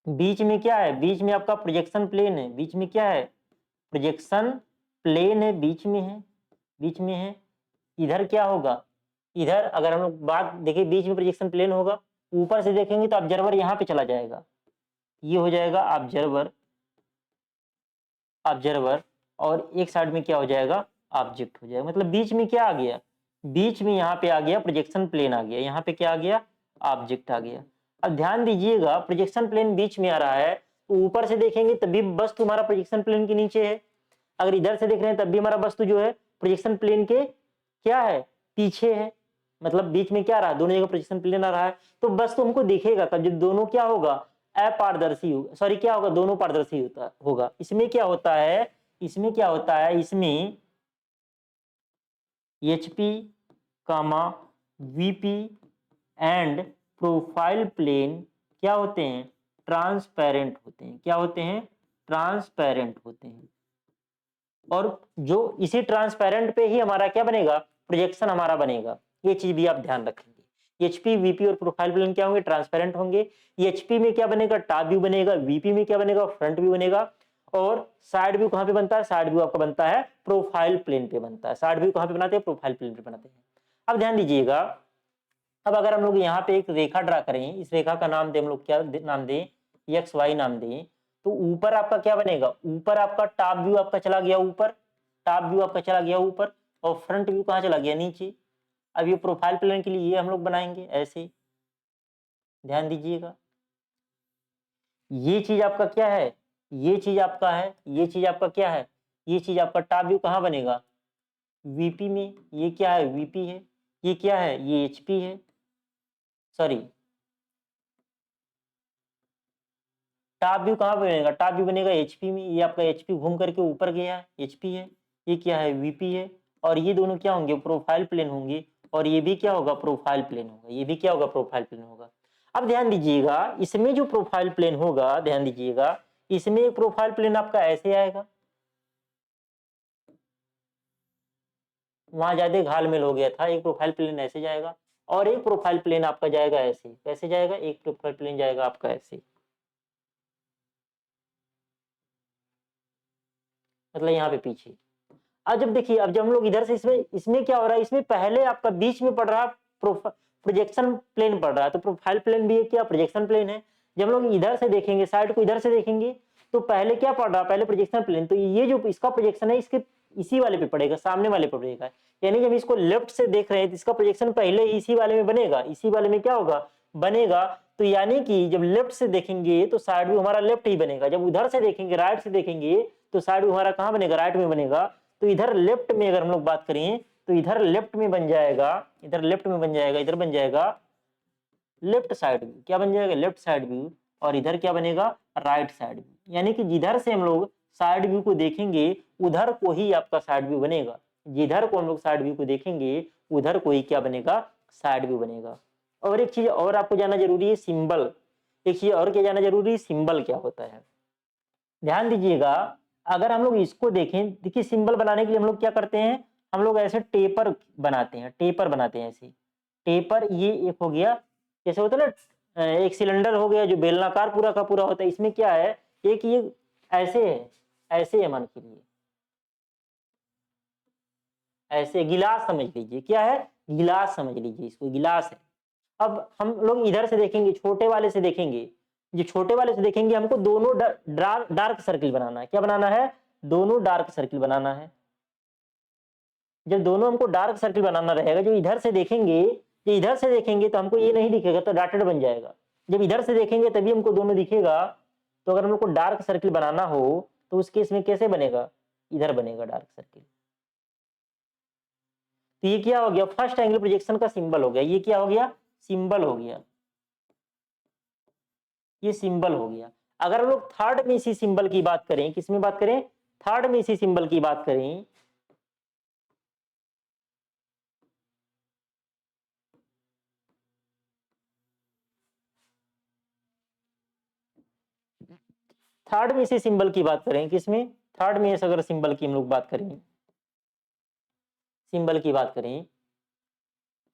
बीच में क्या है, बीच में आपका प्रोजेक्शन प्लेन है। बीच में क्या है, प्रोजेक्शन प्लेन है, बीच में है, बीच में है। इधर क्या होगा, इधर अगर हम लोग बात देखिए, बीच में प्रोजेक्शन प्लेन होगा, ऊपर से देखेंगे तो ऑब्जर्वर यहाँ पे चला जाएगा, ये हो जाएगा ऑब्जर्वर, ऑब्जर्वर। और एक साइड में क्या हो जाएगा, ऑब्जेक्ट हो जाएगा। मतलब बीच में क्या आ गया, बीच में यहाँ पे आ गया प्रोजेक्शन प्लेन आ गया, यहाँ पे क्या आ गया, ऑब्जेक्ट आ गया। अब ध्यान दीजिएगा, प्रोजेक्शन प्लेन बीच में आ रहा है, तो ऊपर से देखेंगे तभी वस्तु हमारा प्रोजेक्शन प्लेन के नीचे है, अगर इधर से देख रहे हैं तब भी हमारा वस्तु जो है प्रोजेक्शन प्लेन के क्या है, पीछे है। मतलब बीच में क्या आ रहा है, दोनों जगह प्रोजेक्शन प्लेन आ रहा है, तो वस्तु हमको दिखेगा कब, जब दोनों क्या होगा, अपारदर्शी होगा, सॉरी क्या होगा, दोनों पारदर्शी होगा। इसमें क्या होता है, इसमें क्या होता है, इसमें HP, VP and profile plane क्या होते हैं, ट्रांसपेरेंट होते हैं। क्या होते हैं, ट्रांसपेरेंट होते हैं। और जो इसी ट्रांसपेरेंट पे ही हमारा क्या बनेगा, प्रोजेक्शन हमारा बनेगा। ये चीज भी आप ध्यान रखेंगे। एचपी, वीपी और प्रोफाइल प्लेन क्या होंगे, ट्रांसपेरेंट होंगे। एचपी में क्या बनेगा, टॉप व्यू बनेगा। वीपी में क्या बनेगा, फ्रंट व्यू बनेगा। और साइड व्यू कहां पे बनता है, साइड व्यू आपका बनता है प्रोफाइल प्लेन पे बनता है। साइड व्यू कहां पे बनाते हैं, प्रोफाइल प्लेन पे बनाते हैं। अब ध्यान दीजिएगा, अब अगर हम लोग यहाँ पे एक रेखा ड्रा करें, इस रेखा का नाम दे हम लोग, क्या नाम दें, एक्स वाई नाम दें, तो ऊपर आपका क्या बनेगा, ऊपर आपका टॉप व्यू आपका चला गया ऊपर, टॉप व्यू आपका चला गया ऊपर, और फ्रंट व्यू कहाँ चला गया, नीचे। अब ये प्रोफाइल प्लेन के लिए ये हम लोग बनाएंगे ऐसे, ध्यान दीजिएगा। ये चीज आपका क्या है, ये चीज आपका है, ये चीज आपका क्या है, ये चीज आपका टॉप व्यू कहाँ बनेगा, वीपी में। ये क्या है, वीपी है। ये क्या है, ये एचपी है, सॉरी टॉप व्यू कहाँ बनेगा, टॉप व्यू बनेगा एचपी में। ये आपका एचपी घूम करके ऊपर गया, एचपी है। ये क्या है, वीपी है। और ये दोनों क्या होंगे, प्रोफाइल प्लेन होंगे। और ये भी क्या होगा, प्रोफाइल प्लेन होगा। ये भी क्या होगा, प्रोफाइल प्लेन होगा। अब ध्यान दीजिएगा, इसमें जो प्रोफाइल प्लेन होगा, ध्यान दीजिएगा, इसमें एक प्रोफाइल प्लेन आपका ऐसे आएगा, वहां ज्यादा घालमेल हो गया था। एक प्रोफाइल प्लेन ऐसे जाएगा और एक प्रोफाइल प्लेन आपका जाएगा ऐसे। कैसे जाएगा, एक प्रोफाइल प्लेन जाएगा आपका ऐसे, मतलब यहाँ पे पीछे। अब जब देखिए, अब जब हम लोग इधर से इसमें इसमें क्या हो रहा है, इसमें पहले आपका बीच में पड़ रहा प्रोजेक्शन प्लेन पड़ रहा है, तो प्रोफाइल प्लेन भी है क्या, प्रोजेक्शन प्लेन है। जब हम लोग इधर से देखेंगे, साइड को इधर से देखेंगे, तो पहले क्या पड़ रहा है, पहले प्रोजेक्शन प्लेन। तो ये जो इसका प्रोजेक्शन है, इसके इसी वाले पे पड़ेगा, सामने वाले पे पड़ेगा। यानी जब इसको लेफ्ट से देख रहे हैं तो इसका प्रोजेक्शन पहले इसी वाले में बनेगा, इसी वाले में क्या होगा, बनेगा। तो यानी कि जब लेफ्ट से देखेंगे तो साइड व्यू हमारा लेफ्ट ही बनेगा, जब उधर से देखेंगे, राइट से देखेंगे, तो साइड व्यू हमारा कहाँ बनेगा, राइट में बनेगा। तो इधर लेफ्ट में अगर हम लोग बात करें, तो इधर लेफ्ट में बन जाएगा, इधर लेफ्ट में बन जाएगा, इधर बन जाएगा लेफ्ट साइड व्यू। क्या बन जाएगा, लेफ्ट साइड व्यू। और इधर क्या बनेगा, राइट साइड व्यू। यानी कि जिधर से हम लोग साइड व्यू को देखेंगे, उधर को ही आपका साइड व्यू बनेगा। जिधर को हम लोग साइड व्यू को देखेंगे, उधर को ही क्या बनेगा, साइड व्यू बनेगा। और एक चीज और आपको जानना जरूरी है, सिंबल। एक चीज और क्या जानना जरूरी है, सिंबल क्या होता है। ध्यान दीजिएगा, अगर हम लोग इसको देखें, देखिए सिंबल बनाने के लिए हम लोग क्या करते हैं, हम लोग ऐसे टेपर बनाते हैं, टेपर बनाते हैं ऐसे। टेपर ये एक हो गया, जैसे होता है ना, एक सिलेंडर हो गया जो बेलनाकार पूरा का पूरा होता है। इसमें क्या है, एक ये ऐसे है, ऐसे है, मान के लिए ऐसे गिलास समझ लीजिए, क्या है, गिलास समझ लीजिए, इसको गिलास है। अब हम लोग इधर से देखेंगे, छोटे वाले से देखेंगे, जो छोटे वाले से देखेंगे, हमको दोनों डार्क सर्किल बनाना है। क्या बनाना है, दोनों डार्क सर्किल बनाना है। जब दोनों हमको डार्क सर्किल बनाना रहेगा, जो इधर से देखेंगे, जो इधर से देखेंगे तो हमको ये नहीं दिखेगा, तो डॉटेड बन जाएगा। जब इधर से देखेंगे तभी हमको दोनों दिखेगा। तो अगर हम लोग को डार्क सर्किल बनाना हो तो उस केस में कैसे बनेगा, इधर बनेगा डार्क सर्किल। तो ये क्या हो गया, फर्स्ट एंगल प्रोजेक्शन का सिंबल हो गया। ये क्या हो गया, सिंबल हो गया, ये सिंबल हो गया। अगर हम लोग थर्ड में इसी सिंबल की बात करें, किसमें बात करें, थर्ड में इसी सिंबल की बात करें, थर्ड में इसी सिंबल की बात करें, किसमें, थर्ड में अगर सिंबल की हम लोग बात करें, सिंबल की बात करें,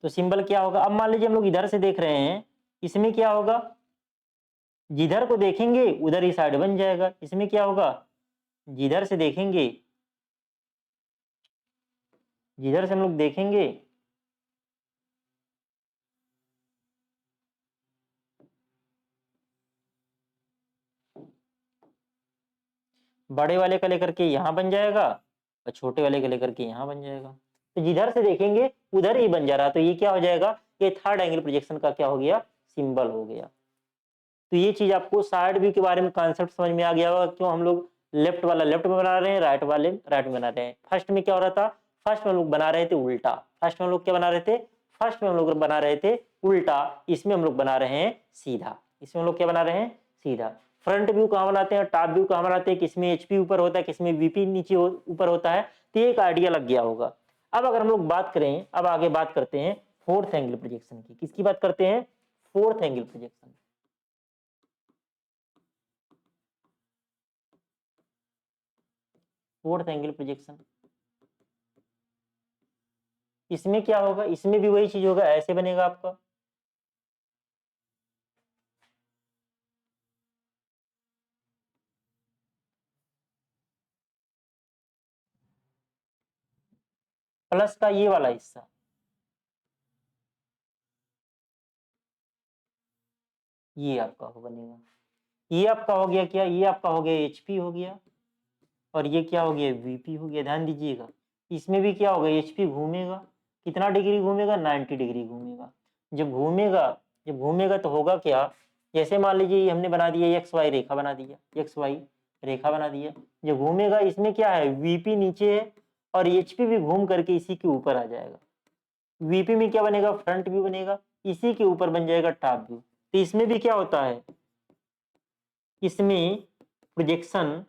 तो सिंबल क्या होगा। अब मान लीजिए हम लोग इधर से देख रहे हैं, इसमें क्या होगा, जिधर को देखेंगे उधर ही साइड बन जाएगा। इसमें क्या होगा, जिधर से देखेंगे, जिधर से हम लोग देखेंगे बड़े वाले का लेकर के यहां बन जाएगा और छोटे वाले का लेकर के यहां बन जाएगा। तो जिधर से देखेंगे उधर ही बन जा रहा। तो ये क्या हो जाएगा, ये थर्ड एंगल प्रोजेक्शन का क्या हो गया, सिंबल हो गया। तो ये चीज आपको साइड व्यू के बारे में कॉन्सेप्ट समझ में आ गया होगा, क्यों हम लोग लेफ्ट वाला लेफ्ट में बना रहे हैं, राइट वाले राइट में बना रहे हैं। फर्स्ट में क्या हो रहा था, फर्स्ट में हम लोग बना रहे थे उल्टा, फर्स्ट में हम लोग क्या बना रहे थे, फर्स्ट में हम लोग बना रहे थे उल्टा, इसमें हम लोग बना रहे हैं सीधा। इसमें हम लोग क्या बना रहे हैं, सीधा। फ्रंट व्यू कहाँ बनाते हैं, टॉप व्यू कहाँ बनाते हैं, किसमें एचपी ऊपर होता है, किसमें वीपी नीचे ऊपर होता है। तो एक आइडिया लग गया होगा। अब अगर हम लोग बात करें, अब आगे बात करते हैं फोर्थ एंगल प्रोजेक्शन की। किसकी बात करते हैं, fourth angle projection. Fourth angle projection, इसमें क्या होगा, इसमें भी वही चीज होगा, ऐसे बनेगा आपका। प्लस का ये वाला हिस्सा, ये आपका हो बनेगा। ये आपका हो गया क्या, ये आपका हो गया एचपी हो गया, और ये क्या हो गया, वीपी हो गया। ध्यान दीजिएगा, इसमें भी क्या होगा, एचपी घूमेगा, कितना डिग्री घूमेगा, 90 डिग्री घूमेगा। जब घूमेगा, जब घूमेगा तो होगा क्या, जैसे मान लीजिए हमने बना दिया एक्स वाई रेखा बना दिया, एक्स वाई रेखा बना दिया। जब घूमेगा इसमें क्या है, वीपी नीचे है और एचपी भी घूम करके इसी के ऊपर आ जाएगा। वीपी में क्या बनेगा, फ्रंट व्यू बनेगा, इसी के ऊपर बन जाएगा टॉप व्यू। तो इसमें भी क्या होता है, इसमें प्रोजेक्शन,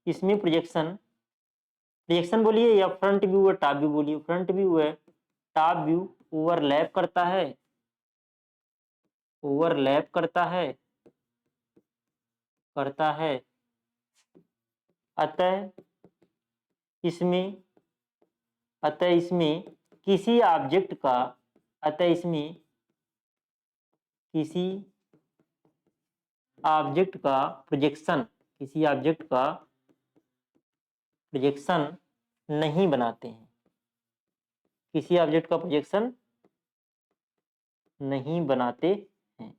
इसमें प्रोजेक्शन, प्रोजेक्शन बोलिए या फ्रंट व्यू है टॉप व्यू बोलिए, फ्रंट व्यू है टॉप व्यू ओवरलैप करता है, ओवरलैप करता है, करता है। अतः इसमें, अतः इसमें किसी ऑब्जेक्ट का, अतः इसमें किसी ऑब्जेक्ट का प्रोजेक्शन, किसी ऑब्जेक्ट का प्रोजेक्शन नहीं बनाते हैं, किसी ऑब्जेक्ट का प्रोजेक्शन नहीं बनाते हैं।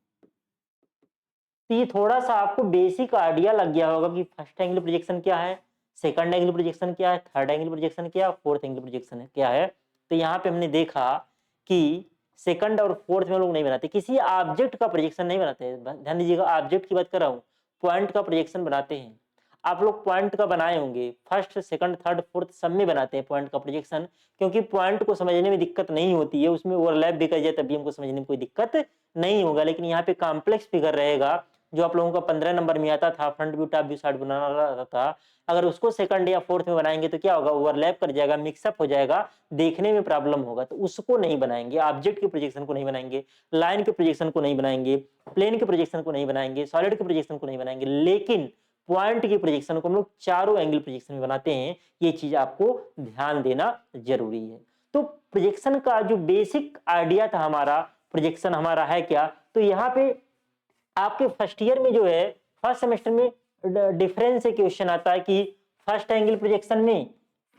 तो ये थोड़ा सा आपको बेसिक आइडिया लग गया होगा कि फर्स्ट एंगल प्रोजेक्शन क्या है, सेकंड एंगल प्रोजेक्शन क्या है, थर्ड एंगल प्रोजेक्शन क्या है, फोर्थ एंगल प्रोजेक्शन क्या है। तो यहाँ पे हमने देखा कि सेकंड और फोर्थ में लोग नहीं बनाते, किसी ऑब्जेक्ट का प्रोजेक्शन नहीं बनाते। ध्यान दीजिएगा, ऑब्जेक्ट की बात कर रहा हूँ, पॉइंट का प्रोजेक्शन बनाते हैं। आप लोग पॉइंट का बनाए होंगे, फर्स्ट सेकंड थर्ड फोर्थ सब में बनाते हैं पॉइंट का प्रोजेक्शन, क्योंकि पॉइंट को समझने में दिक्कत नहीं होती है, उसमें ओवरलैप भी कर जाए तभी हमको समझने में कोई दिक्कत नहीं होगा। लेकिन यहाँ पे कॉम्प्लेक्स फिगर रहेगा, जो आप लोगों का 15 नंबर में आता था, front view top view side बनाना रहता था, अगर उसको सेकंड या फोर्थ में बनाएंगे तो क्या होगा, ओवरलैप कर जाएगा, मिक्सअप हो जाएगा, देखने में प्रॉब्लम होगा। तो उसको नहीं बनाएंगे, ऑब्जेक्ट के प्रोजेक्शन को नहीं बनाएंगे, लाइन के प्रोजेक्शन को नहीं बनाएंगे, प्लेन के प्रोजेक्शन को नहीं बनाएंगे, सॉलिड के प्रोजेक्शन को नहीं बनाएंगे, लेकिन पॉइंट के प्रोजेक्शन को हम लोग चारों एंगल प्रोजेक्शन में बनाते हैं। ये चीज आपको ध्यान देना जरूरी है। तो प्रोजेक्शन का जो बेसिक आइडिया था हमारा, प्रोजेक्शन हमारा है क्या, तो यहाँ पे आपके फर्स्ट ईयर में जो है, फर्स्ट सेमेस्टर में डिफरेंस से क्वेश्चन आता है कि फर्स्ट एंगल प्रोजेक्शन में,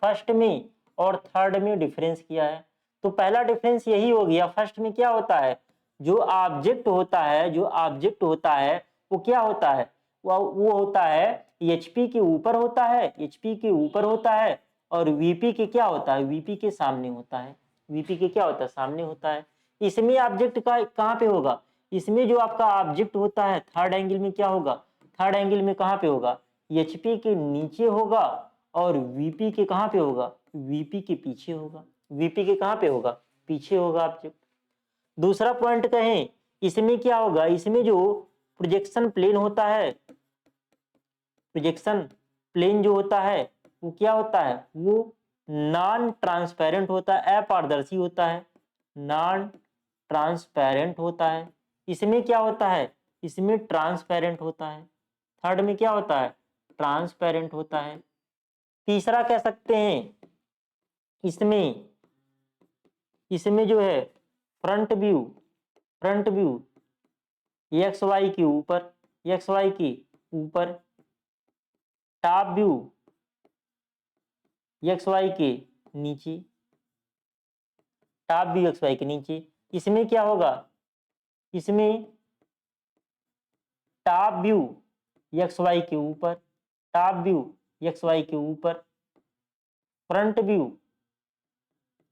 फर्स्ट में और थर्ड में डिफरेंस किया है। तो पहला डिफरेंस यही हो गया, फर्स्ट में क्या होता है, जो ऑब्जेक्ट होता है, जो ऑब्जेक्ट होता है वो क्या होता है, वो होता है एचपी के ऊपर होता है, एचपी के ऊपर होता है, और वीपी के क्या होता है, वीपी के सामने होता है, वीपी के क्या होता है, सामने होता है। इसमें ऑब्जेक्ट का कहाँ पे होगा, इसमें जो आपका ऑब्जेक्ट होता है थर्ड एंगल में क्या होगा, थर्ड एंगल में कहाँ पे होगा, एचपी के नीचे होगा और वीपी के कहाँ पे होगा, वीपी के पीछे होगा, वीपी के कहाँ पे होगा, पीछे होगा ऑब्जेक्ट। दूसरा पॉइंट कहें, इसमें क्या होगा, इसमें जो प्रोजेक्शन प्लेन होता है, प्रोजेक्शन प्लेन जो होता है वो क्या होता है, वो नॉन ट्रांसपेरेंट होता है, अपारदर्शी होता है, नॉन ट्रांसपेरेंट होता है। इसमें क्या होता है, इसमें ट्रांसपेरेंट होता है, थर्ड में क्या होता है, ट्रांसपेरेंट होता है। तीसरा कह सकते हैं, इसमें इसमें जो है front view, front view X Y के ऊपर, एक्स वाई के ऊपर, टॉप व्यू एक्स वाई के नीचे, टॉप व्यू एक्स वाई के नीचे। इसमें क्या होगा, इसमें टॉप व्यू एक्स वाई के ऊपर, टॉप व्यू एक्स वाई के ऊपर, फ्रंट व्यू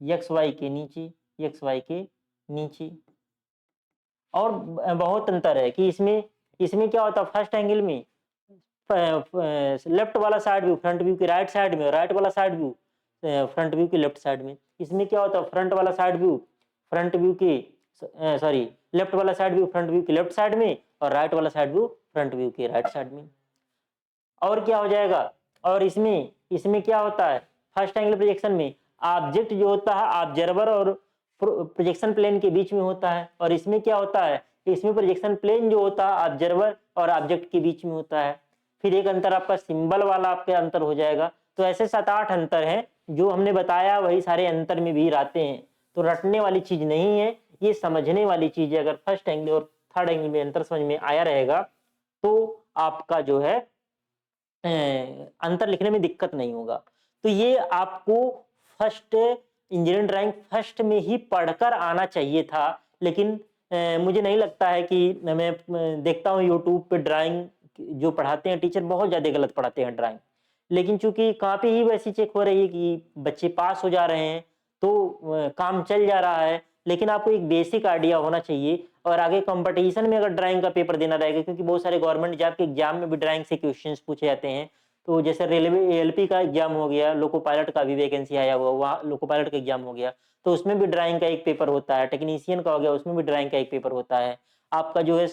एक्स वाई के नीचे, एक्स वाई के नीचे। और बहुत अंतर है कि इसमें इसमें क्या होता है, फर्स्ट एंगल में लेफ्ट वाला साइड व्यू फ्रंट व्यू के राइट साइड में, राइट वाला साइड व्यू फ्रंट व्यू के लेफ्ट साइड में। इसमें क्या होता है, फ्रंट वाला साइड व्यू फ्रंट व्यू के सॉरी लेफ्ट वाला साइड व्यू फ्रंट व्यू के लेफ्ट साइड में और राइट वाला साइड व्यू फ्रंट व्यू के राइट साइड में। और क्या हो जाएगा, और इसमें इसमें क्या होता है, फर्स्ट एंगल प्रोजेक्शन में ऑब्जेक्ट जो होता है ऑब्जर्वर और प्रोजेक्शन प्लेन के बीच में होता है, और इसमें क्या होता है, इसमें प्रोजेक्शन प्लेन जो होता है ऑब्जर्वर और ऑब्जेक्ट के बीच में होता है। फिर एक अंतर आपका सिंबल वाला आपके अंतर हो जाएगा। तो ऐसे 7-8 अंतर हैं जो हमने बताया, वही सारे अंतर में भी रहते हैं। तो रटने वाली चीज नहीं है, ये समझने वाली चीज है। अगर फर्स्ट एंगल और थर्ड एंगल में अंतर समझ में आया रहेगा तो आपका जो है अंतर लिखने में दिक्कत नहीं होगा। तो ये आपको फर्स्ट इंजीनियरिंग ड्राइंग फर्स्ट में ही पढ़कर आना चाहिए था, लेकिन मुझे नहीं लगता है कि मैं देखता हूँ यूट्यूब पे ड्राइंग जो पढ़ाते हैं टीचर बहुत ज़्यादा गलत पढ़ाते हैं ड्राइंग, लेकिन चूंकि कॉपी ही वैसी चेक हो रही है कि बच्चे पास हो जा रहे हैं तो काम चल जा रहा है। लेकिन आपको एक बेसिक आइडिया होना चाहिए, और आगे कंपटीशन में अगर ड्राइंग का पेपर देना रहेगा, क्योंकि बहुत सारे गवर्नमेंट जॉब के एग्जाम में भी ड्राइंग से क्वेश्चंस पूछे जाते हैं। तो जैसे रेलवे एएलपी का एग्जाम हो गया, लोको पायलट का भी वैकेंसी आया हुआ, वहाँ लोको पायलट का एग्जाम हो गया तो उसमें भी ड्राइंग का एक पेपर होता है। टेक्नीशियन का हो गया, उसमें भी ड्राइंग का एक पेपर होता है। आपका जो है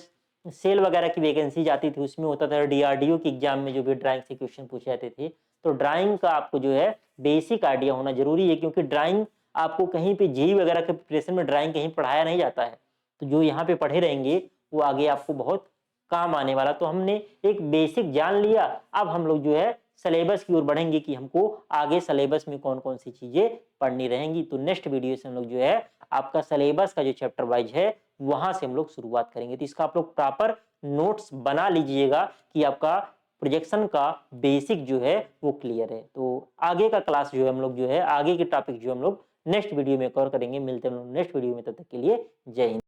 सेल वगैरह की वैकेंसी जाती थी उसमें होता था, डीआरडीओ के एग्जाम में जो भी ड्राइंग से क्वेश्चन पूछे जाते थे। तो ड्राइंग का आपको जो है बेसिक आइडिया होना जरूरी है, क्योंकि ड्राइंग आपको कहीं पे जेईई वगैरह के प्रिपरेशन में ड्राइंग कहीं पढ़ाया नहीं जाता है। तो जो यहाँ पे पढ़े रहेंगे वो आगे आपको बहुत काम आने वाला। तो हमने एक बेसिक जान लिया, अब हम लोग जो है सिलेबस की ओर बढ़ेंगे कि हमको आगे सिलेबस में कौन कौन सी चीजें पढ़नी रहेंगी। तो नेक्स्ट वीडियो से हम लोग जो है आपका सिलेबस का जो चैप्टर वाइज है वहां से हम लोग शुरुआत करेंगे। तो इसका आप लोग प्रॉपर नोट्स बना लीजिएगा कि आपका प्रोजेक्शन का बेसिक जो है वो क्लियर है। तो आगे का क्लास जो है हम लोग जो है आगे के टॉपिक जो हम लोग नेक्स्ट वीडियो में कवर करेंगे। मिलते हैं हम लोग नेक्स्ट वीडियो में, तब तक के लिए जय हिंद।